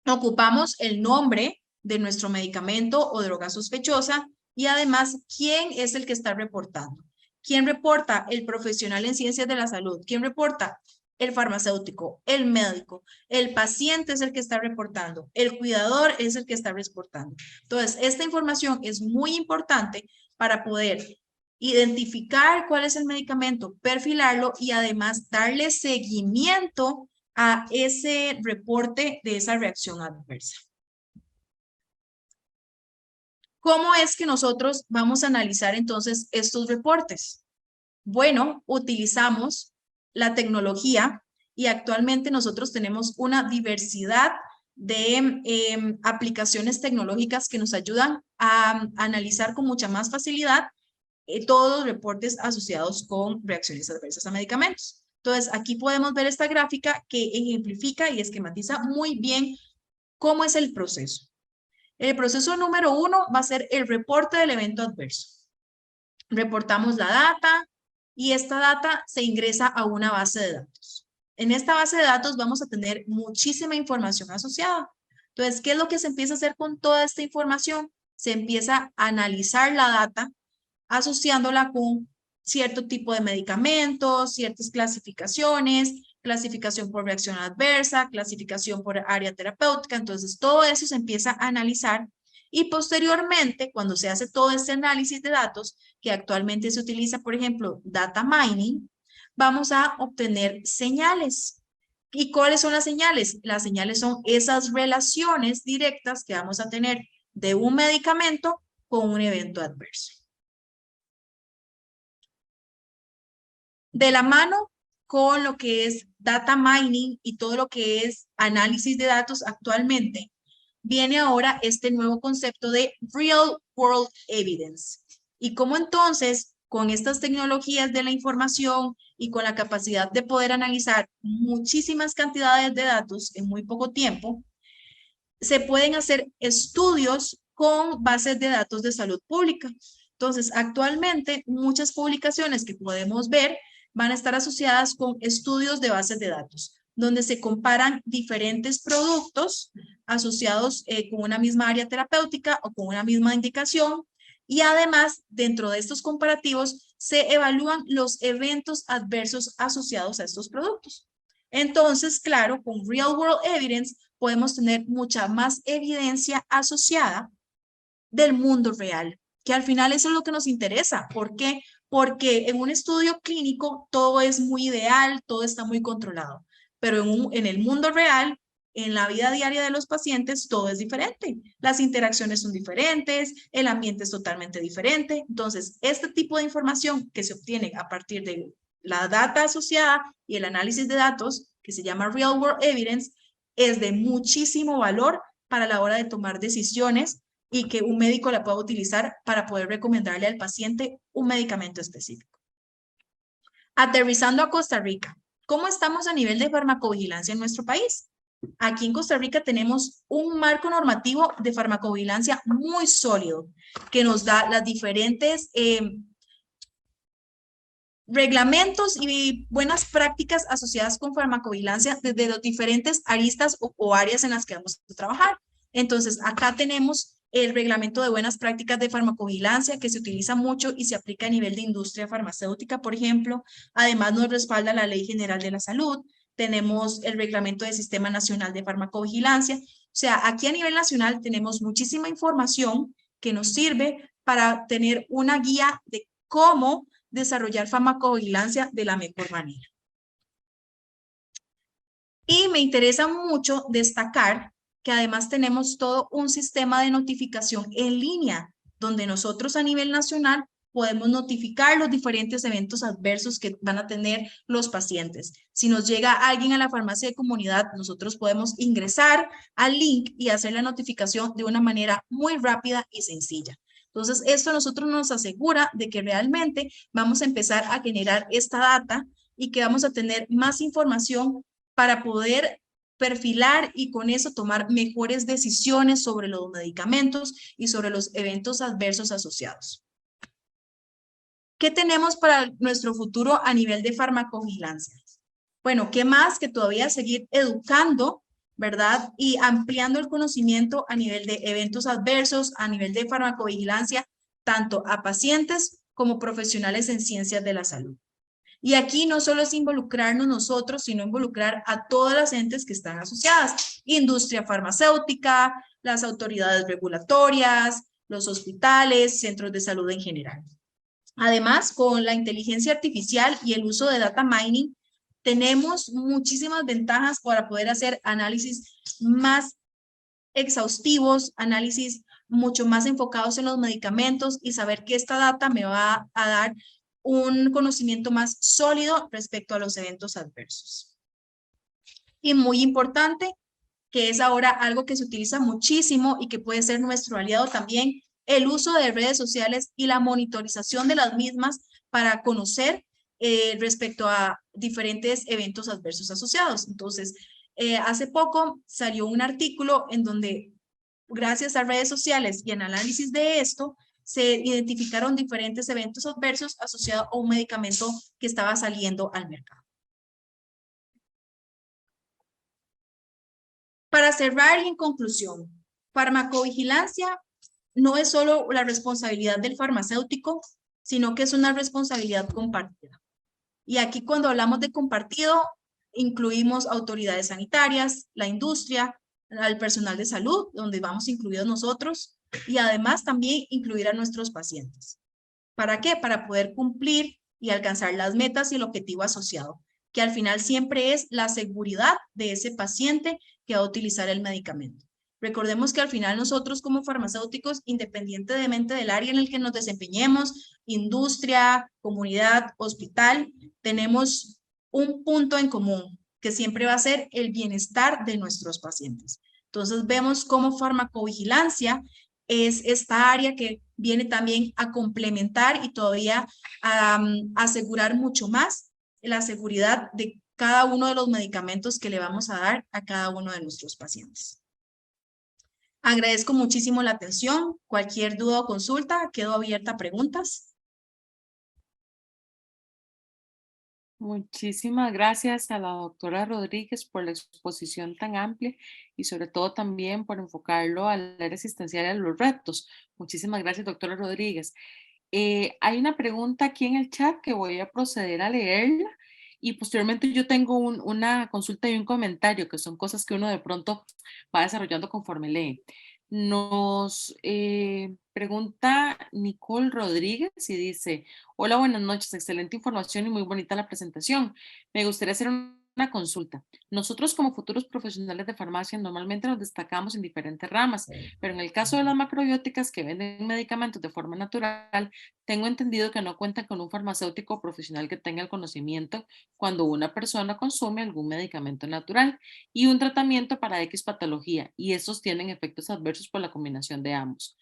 Ocupamos el nombre de nuestro medicamento o droga sospechosa y además, ¿quién es el que está reportando? ¿Quién reporta? El profesional en ciencias de la salud. ¿Quién reporta? el farmacéutico, el médico, el paciente es el que está reportando, el cuidador es el que está reportando. Entonces, esta información es muy importante para poder identificar cuál es el medicamento, perfilarlo y además darle seguimiento a ese reporte de esa reacción adversa. ¿Cómo es que nosotros vamos a analizar entonces estos reportes? Bueno, utilizamos la tecnología y actualmente nosotros tenemos una diversidad de aplicaciones tecnológicas que nos ayudan a analizar con mucha más facilidad todos los reportes asociados con reacciones adversas a medicamentos. Entonces, aquí podemos ver esta gráfica que ejemplifica y esquematiza muy bien cómo es el proceso. El proceso número 1 va a ser el reporte del evento adverso. Reportamos la data y esta data se ingresa a una base de datos. En esta base de datos vamos a tener muchísima información asociada. Entonces, ¿qué es lo que se empieza a hacer con toda esta información? Se empieza a analizar la data asociándola con cierto tipo de medicamentos, ciertas clasificaciones, clasificación por reacción adversa, clasificación por área terapéutica. Entonces, todo eso se empieza a analizar y posteriormente, cuando se hace todo este análisis de datos, que actualmente se utiliza, por ejemplo, data mining, vamos a obtener señales. ¿Y cuáles son las señales? Las señales son esas relaciones directas que vamos a tener de un medicamento con un evento adverso. De la mano con lo que es data mining y todo lo que es análisis de datos actualmente, viene ahora este nuevo concepto de Real World Evidence. Y cómo entonces, con estas tecnologías de la información y con la capacidad de poder analizar muchísimas cantidades de datos en muy poco tiempo, se pueden hacer estudios con bases de datos de salud pública. Entonces, actualmente, muchas publicaciones que podemos ver van a estar asociadas con estudios de bases de datos, donde se comparan diferentes productos asociados con una misma área terapéutica o con una misma indicación. Y además, dentro de estos comparativos, se evalúan los eventos adversos asociados a estos productos. Entonces, claro, con Real World Evidence podemos tener mucha más evidencia asociada del mundo real, que al final eso es lo que nos interesa. ¿Por qué? Porque en un estudio clínico todo es muy ideal, todo está muy controlado, pero en el mundo real, en la vida diaria de los pacientes, todo es diferente. Las interacciones son diferentes, el ambiente es totalmente diferente. Entonces, este tipo de información que se obtiene a partir de la data asociada y el análisis de datos, que se llama Real World Evidence, es de muchísimo valor para la hora de tomar decisiones y que un médico la pueda utilizar para poder recomendarle al paciente un medicamento específico. Aterrizando a Costa Rica, ¿cómo estamos a nivel de farmacovigilancia en nuestro país? Aquí en Costa Rica tenemos un marco normativo de farmacovigilancia muy sólido que nos da las diferentes reglamentos y buenas prácticas asociadas con farmacovigilancia desde las diferentes aristas o áreas en las que vamos a trabajar. Entonces, acá tenemos el reglamento de buenas prácticas de farmacovigilancia que se utiliza mucho y se aplica a nivel de industria farmacéutica, por ejemplo. Además, nos respalda la Ley General de la Salud. Tenemos el reglamento del Sistema Nacional de Farmacovigilancia. O sea, aquí a nivel nacional tenemos muchísima información que nos sirve para tener una guía de cómo desarrollar farmacovigilancia de la mejor manera. Y me interesa mucho destacar que además tenemos todo un sistema de notificación en línea, donde nosotros a nivel nacional podemos notificar los diferentes eventos adversos que van a tener los pacientes. Si nos llega alguien a la farmacia de comunidad, nosotros podemos ingresar al link y hacer la notificación de una manera muy rápida y sencilla. Entonces, esto a nosotros nos asegura de que realmente vamos a empezar a generar esta data y que vamos a tener más información para poder perfilar y con eso tomar mejores decisiones sobre los medicamentos y sobre los eventos adversos asociados. ¿Qué tenemos para nuestro futuro a nivel de farmacovigilancia? Bueno, ¿qué más que todavía seguir educando, ¿verdad? Y ampliando el conocimiento a nivel de eventos adversos, a nivel de farmacovigilancia, tanto a pacientes como profesionales en ciencias de la salud. Y aquí no solo es involucrarnos nosotros, sino involucrar a todas las entes que están asociadas. Industria farmacéutica, las autoridades regulatorias, los hospitales, centros de salud en general. Además, con la inteligencia artificial y el uso de data mining, tenemos muchísimas ventajas para poder hacer análisis más exhaustivos, análisis mucho más enfocados en los medicamentos y saber que esta data me va a dar un conocimiento más sólido respecto a los eventos adversos. Y muy importante, que es ahora algo que se utiliza muchísimo y que puede ser nuestro aliado también, el uso de redes sociales y la monitorización de las mismas para conocer respecto a diferentes eventos adversos asociados. Entonces, hace poco salió un artículo en donde, gracias a redes sociales y en análisis de esto, se identificaron diferentes eventos adversos asociados a un medicamento que estaba saliendo al mercado. Para cerrar y en conclusión, farmacovigilancia no es solo la responsabilidad del farmacéutico, sino que es una responsabilidad compartida. Y aquí cuando hablamos de compartido, incluimos autoridades sanitarias, la industria, al personal de salud, donde vamos incluidos nosotros, y además también incluir a nuestros pacientes. ¿Para qué? Para poder cumplir y alcanzar las metas y el objetivo asociado, que al final siempre es la seguridad de ese paciente que va a utilizar el medicamento. Recordemos que al final nosotros como farmacéuticos, independientemente del área en el que nos desempeñemos, industria, comunidad, hospital, tenemos un punto en común, que siempre va a ser el bienestar de nuestros pacientes. Entonces vemos cómo farmacovigilancia es esta área que viene también a complementar y todavía a asegurar mucho más la seguridad de cada uno de los medicamentos que le vamos a dar a cada uno de nuestros pacientes. Agradezco muchísimo la atención. Cualquier duda o consulta, quedo abierta a preguntas. Muchísimas gracias a la doctora Rodríguez por la exposición tan amplia y sobre todo también por enfocarlo al área asistencial y a los retos. Muchísimas gracias, doctora Rodríguez. Hay una pregunta aquí en el chat que voy a proceder a leerla y posteriormente yo tengo una consulta y un comentario, que son cosas que uno de pronto va desarrollando conforme lee. Nos pregunta Nicole Rodríguez y dice: hola, buenas noches, excelente información y muy bonita la presentación. Me gustaría hacer una consulta. Nosotros como futuros profesionales de farmacia normalmente nos destacamos en diferentes ramas, pero en el caso de las macrobióticas que venden medicamentos de forma natural, tengo entendido que no cuentan con un farmacéutico profesional que tenga el conocimiento cuando una persona consume algún medicamento natural y un tratamiento para X patología, y estos tienen efectos adversos por la combinación de ambos.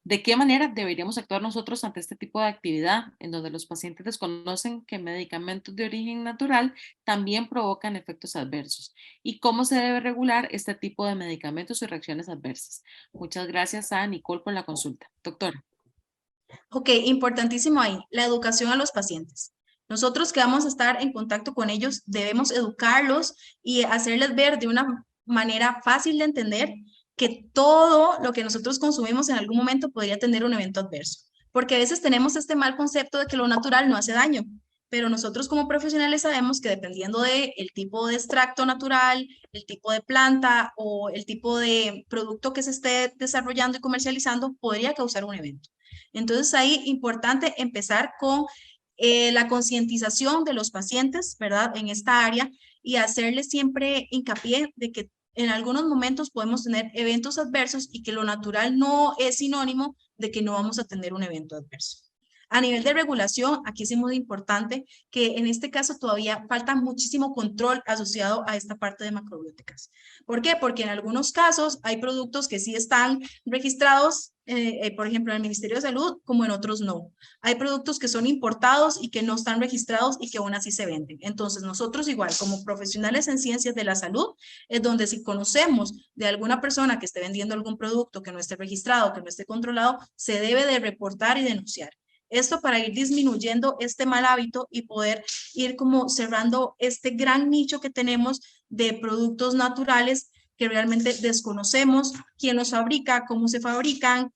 ¿De qué manera deberíamos actuar nosotros ante este tipo de actividad en donde los pacientes desconocen que medicamentos de origen natural también provocan efectos adversos? ¿Y cómo se debe regular este tipo de medicamentos y reacciones adversas? Muchas gracias a Nicole por la consulta. Doctora. Ok, importantísimo ahí, la educación a los pacientes. Nosotros que vamos a estar en contacto con ellos, debemos educarlos y hacerles ver de una manera fácil de entender que todo lo que nosotros consumimos en algún momento podría tener un evento adverso. Porque a veces tenemos este mal concepto de que lo natural no hace daño, pero nosotros como profesionales sabemos que dependiendo del tipo de extracto natural, el tipo de planta o el tipo de producto que se esté desarrollando y comercializando, podría causar un evento. Entonces ahí importante empezar con la concientización de los pacientes, ¿verdad? En esta área y hacerles siempre hincapié de que en algunos momentos podemos tener eventos adversos y que lo natural no es sinónimo de que no vamos a tener un evento adverso. A nivel de regulación, aquí es muy importante que en este caso todavía falta muchísimo control asociado a esta parte de macrobióticas. ¿Por qué? Porque en algunos casos hay productos que sí están registrados, por ejemplo, en el Ministerio de Salud, como en otros no. Hay productos que son importados y que no están registrados y que aún así se venden. Entonces, nosotros igual, como profesionales en ciencias de la salud, es donde si conocemos de alguna persona que esté vendiendo algún producto que no esté registrado, que no esté controlado, se debe de reportar y denunciar. Esto para ir disminuyendo este mal hábito y poder ir como cerrando este gran nicho que tenemos de productos naturales que realmente desconocemos quién los fabrica, cómo se fabrican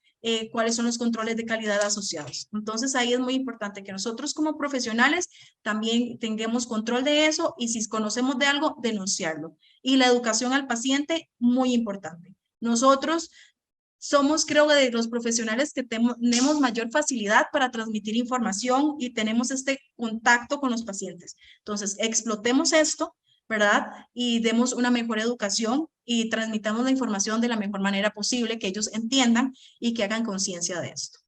cuáles son los controles de calidad asociados. Entonces ahí es muy importante que nosotros como profesionales también tengamos control de eso y si conocemos de algo, denunciarlo. Y la educación al paciente, muy importante. Nosotros somos, creo, de los profesionales que tenemos mayor facilidad para transmitir información y tenemos este contacto con los pacientes. Entonces, explotemos esto, ¿verdad? Y demos una mejor educación y transmitamos la información de la mejor manera posible, que ellos entiendan y que hagan conciencia de esto.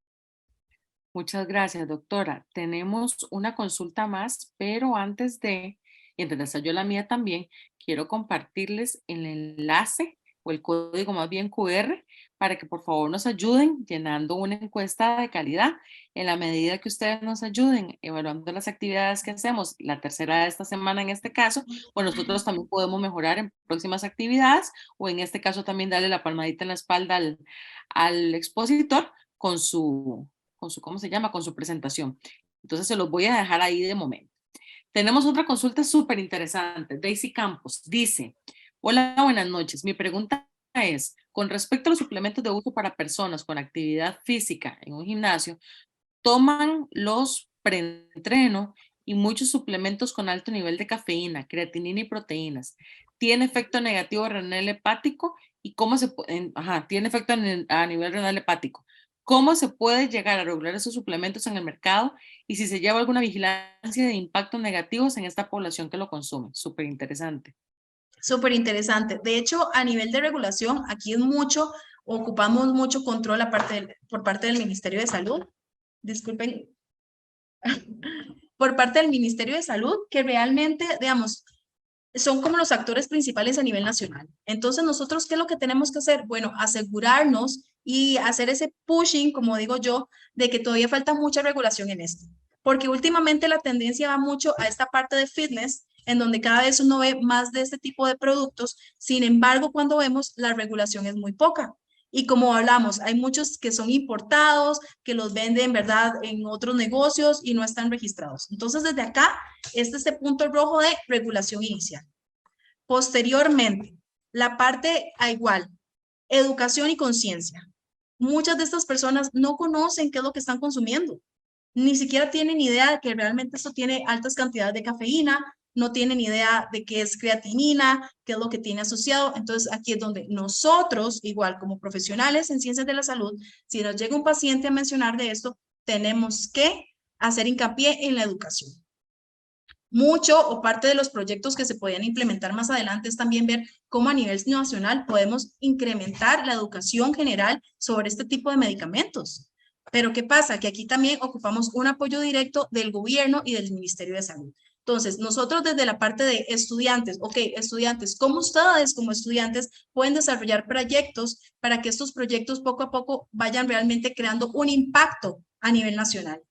Muchas gracias, doctora. Tenemos una consulta más, pero antes de, y antes de yo la mía también, quiero compartirles el enlace o el código más bien QR para que por favor nos ayuden llenando una encuesta de calidad. En la medida que ustedes nos ayuden evaluando las actividades que hacemos, la tercera de esta semana en este caso, pues nosotros también podemos mejorar en próximas actividades o en este caso también darle la palmadita en la espalda al expositor con su, ¿cómo se llama? Con su presentación. Entonces se los voy a dejar ahí de momento. Tenemos otra consulta súper interesante. Daisy Campos dice, hola, buenas noches. Mi pregunta es, con respecto a los suplementos de uso para personas con actividad física en un gimnasio, toman los preentreno y muchos suplementos con alto nivel de cafeína, creatinina y proteínas. ¿Tiene efecto negativo renal hepático? ¿Y cómo se puede? Tiene efecto a nivel renal hepático. ¿Cómo se puede llegar a regular esos suplementos en el mercado? Y si se lleva alguna vigilancia de impactos negativos en esta población que lo consume. Súper interesante. Súper interesante. De hecho, a nivel de regulación, aquí es mucho, ocupamos mucho control por parte del Ministerio de Salud. Disculpen. Por parte del Ministerio de Salud, que realmente, digamos, son como los actores principales a nivel nacional. Entonces, nosotros, ¿qué es lo que tenemos que hacer? Bueno, asegurarnos y hacer ese pushing, como digo yo, de que todavía falta mucha regulación en esto. Porque últimamente la tendencia va mucho a esta parte de fitness, en donde cada vez uno ve más de este tipo de productos. Sin embargo, cuando vemos, la regulación es muy poca. Y como hablamos, hay muchos que son importados, que los venden, ¿verdad?, en otros negocios y no están registrados. Entonces, desde acá, este es el punto rojo de regulación inicial. Posteriormente, la parte a igual, educación y conciencia. Muchas de estas personas no conocen qué es lo que están consumiendo. Ni siquiera tienen idea de que realmente esto tiene altas cantidades de cafeína, no tienen idea de qué es creatinina, qué es lo que tiene asociado. Entonces, aquí es donde nosotros, igual como profesionales en ciencias de la salud, si nos llega un paciente a mencionar de esto, tenemos que hacer hincapié en la educación. Mucho o parte de los proyectos que se podían implementar más adelante es también ver cómo a nivel nacional podemos incrementar la educación general sobre este tipo de medicamentos. Pero ¿qué pasa? Que aquí también ocupamos un apoyo directo del gobierno y del Ministerio de Salud. Entonces, nosotros desde la parte de estudiantes, ok, estudiantes, ¿cómo ustedes como estudiantes pueden desarrollar proyectos para que estos proyectos poco a poco vayan realmente creando un impacto a nivel nacional?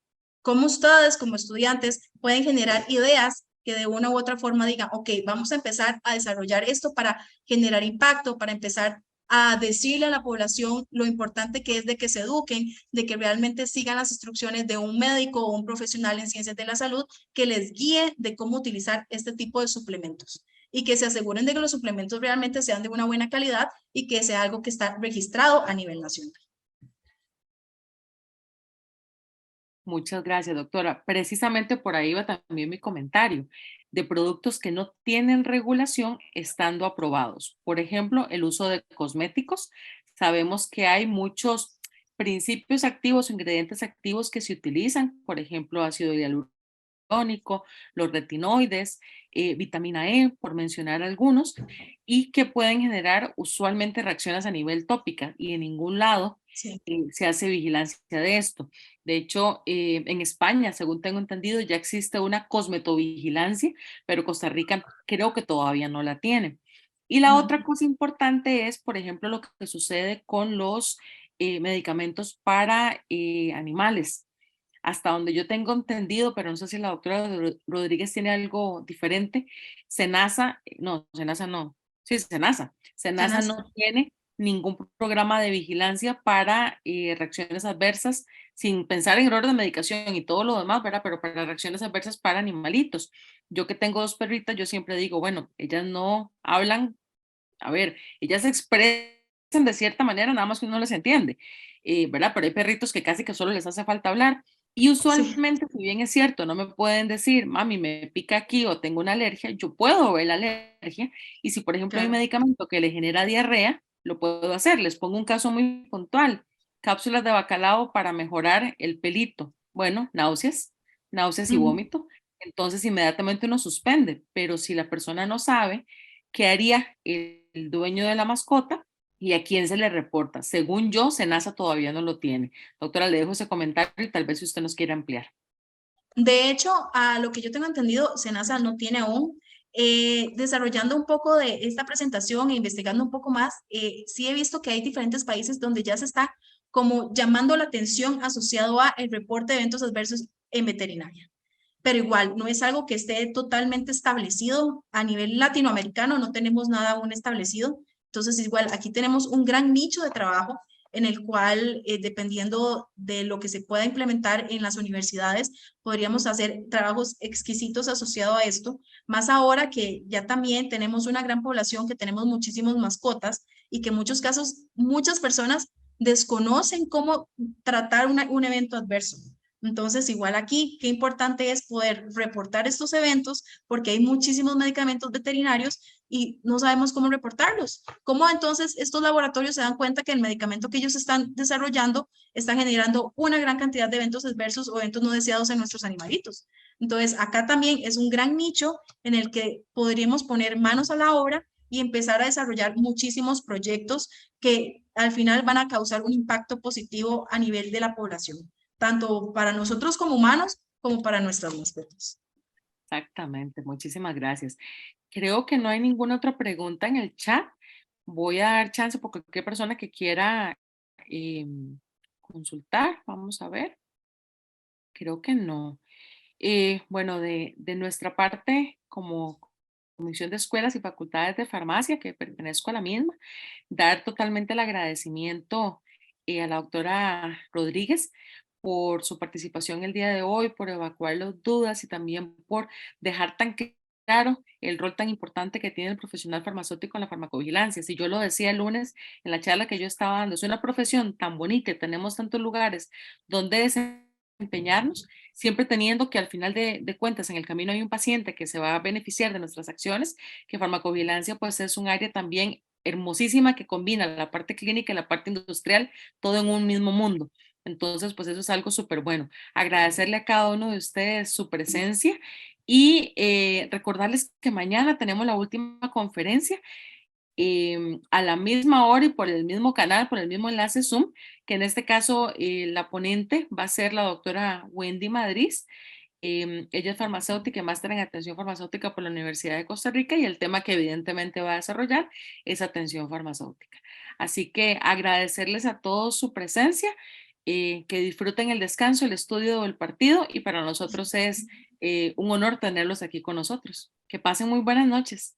¿Cómo ustedes como estudiantes pueden generar ideas que de una u otra forma digan, ok, vamos a empezar a desarrollar esto para generar impacto, para empezar a decirle a la población lo importante que es de que se eduquen, de que realmente sigan las instrucciones de un médico o un profesional en ciencias de la salud que les guíe de cómo utilizar este tipo de suplementos y que se aseguren de que los suplementos realmente sean de una buena calidad y que sea algo que está registrado a nivel nacional. Muchas gracias, doctora. Precisamente por ahí va también mi comentario de productos que no tienen regulación estando aprobados. Por ejemplo, el uso de cosméticos. Sabemos que hay muchos principios activos o ingredientes activos que se utilizan, por ejemplo, ácido hialurónico, los retinoides, vitamina E, por mencionar algunos, y que pueden generar usualmente reacciones a nivel tópica y en ningún lado Sí. se hace vigilancia de esto. De hecho, en España, según tengo entendido, ya existe una cosmetovigilancia, pero Costa Rica creo que todavía no la tiene. Y la otra cosa importante es, por ejemplo, lo que sucede con los medicamentos para animales. Hasta donde yo tengo entendido, pero no sé si la doctora Rodríguez tiene algo diferente, Senasa no, sí, Senasa no tiene ningún programa de vigilancia para reacciones adversas, sin pensar en errores de medicación y todo lo demás, ¿verdad? Pero para reacciones adversas para animalitos. Yo que tengo 2 perritas, yo siempre digo, bueno, ellas no hablan, a ver, ellas expresan de cierta manera, nada más que uno les entiende, ¿verdad? Pero hay perritos que casi que solo les hace falta hablar. Y Sí, usualmente, si bien es cierto, no me pueden decir, mami, me pica aquí o tengo una alergia, yo puedo ver la alergia. Y si, por ejemplo, hay un claro. medicamento que le genera diarrea, lo puedo hacer. Les pongo un caso muy puntual. Cápsulas de bacalao para mejorar el pelito. Bueno, náuseas y Ujú. vómito. Entonces, inmediatamente uno suspende. Pero si la persona no sabe, ¿qué haría el dueño de la mascota? ¿Y a quién se le reporta? Según yo, SENASA todavía no lo tiene. Doctora, le dejo ese comentario y tal vez si usted nos quiere ampliar. De hecho, a lo que yo tengo entendido, SENASA no tiene aún. Desarrollando un poco de esta presentación e investigando un poco más, sí he visto que hay diferentes países donde ya se está como llamando la atención asociado a el reporte de eventos adversos en veterinaria. Pero igual, no es algo que esté totalmente establecido a nivel latinoamericano, no tenemos nada aún establecido. Entonces, igual, aquí tenemos un gran nicho de trabajo en el cual, dependiendo de lo que se pueda implementar en las universidades, podríamos hacer trabajos exquisitos asociados a esto, más ahora que ya también tenemos una gran población, que tenemos muchísimas mascotas y que en muchos casos muchas personas desconocen cómo tratar un evento adverso. Entonces, igual aquí, qué importante es poder reportar estos eventos porque hay muchísimos medicamentos veterinarios y no sabemos cómo reportarlos. ¿Cómo entonces estos laboratorios se dan cuenta que el medicamento que ellos están desarrollando está generando una gran cantidad de eventos adversos o eventos no deseados en nuestros animalitos? Entonces, acá también es un gran nicho en el que podríamos poner manos a la obra y empezar a desarrollar muchísimos proyectos que al final van a causar un impacto positivo a nivel de la población, tanto para nosotros como humanos como para nuestras mascotas. Exactamente, muchísimas gracias. Creo que no hay ninguna otra pregunta en el chat. Voy a dar chance por cualquier persona que quiera consultar. Vamos a ver. Creo que no. Bueno, de nuestra parte, como Comisión de Escuelas y Facultades de Farmacia, que pertenezco a la misma, dar totalmente el agradecimiento a la doctora Rodríguez por su participación el día de hoy, por evacuar las dudas y también por dejar tan claro el rol tan importante que tiene el profesional farmacéutico en la farmacovigilancia. Si yo lo decía el lunes en la charla que yo estaba dando, es una profesión tan bonita y tenemos tantos lugares donde desempeñarnos, siempre teniendo que al final de cuentas en el camino hay un paciente que se va a beneficiar de nuestras acciones, que farmacovigilancia pues es un área también hermosísima que combina la parte clínica y la parte industrial, todo en un mismo mundo. Entonces, pues eso es algo súper bueno. Agradecerle a cada uno de ustedes su presencia y recordarles que mañana tenemos la última conferencia a la misma hora y por el mismo canal, por el mismo enlace Zoom, que en este caso la ponente va a ser la doctora Wendy Madrid. Ella es farmacéutica y máster en atención farmacéutica por la Universidad de Costa Rica y el tema que evidentemente va a desarrollar es atención farmacéutica. Así que agradecerles a todos su presencia, que disfruten el descanso, el estudio del partido y para nosotros es un honor tenerlos aquí con nosotros. Que pasen muy buenas noches.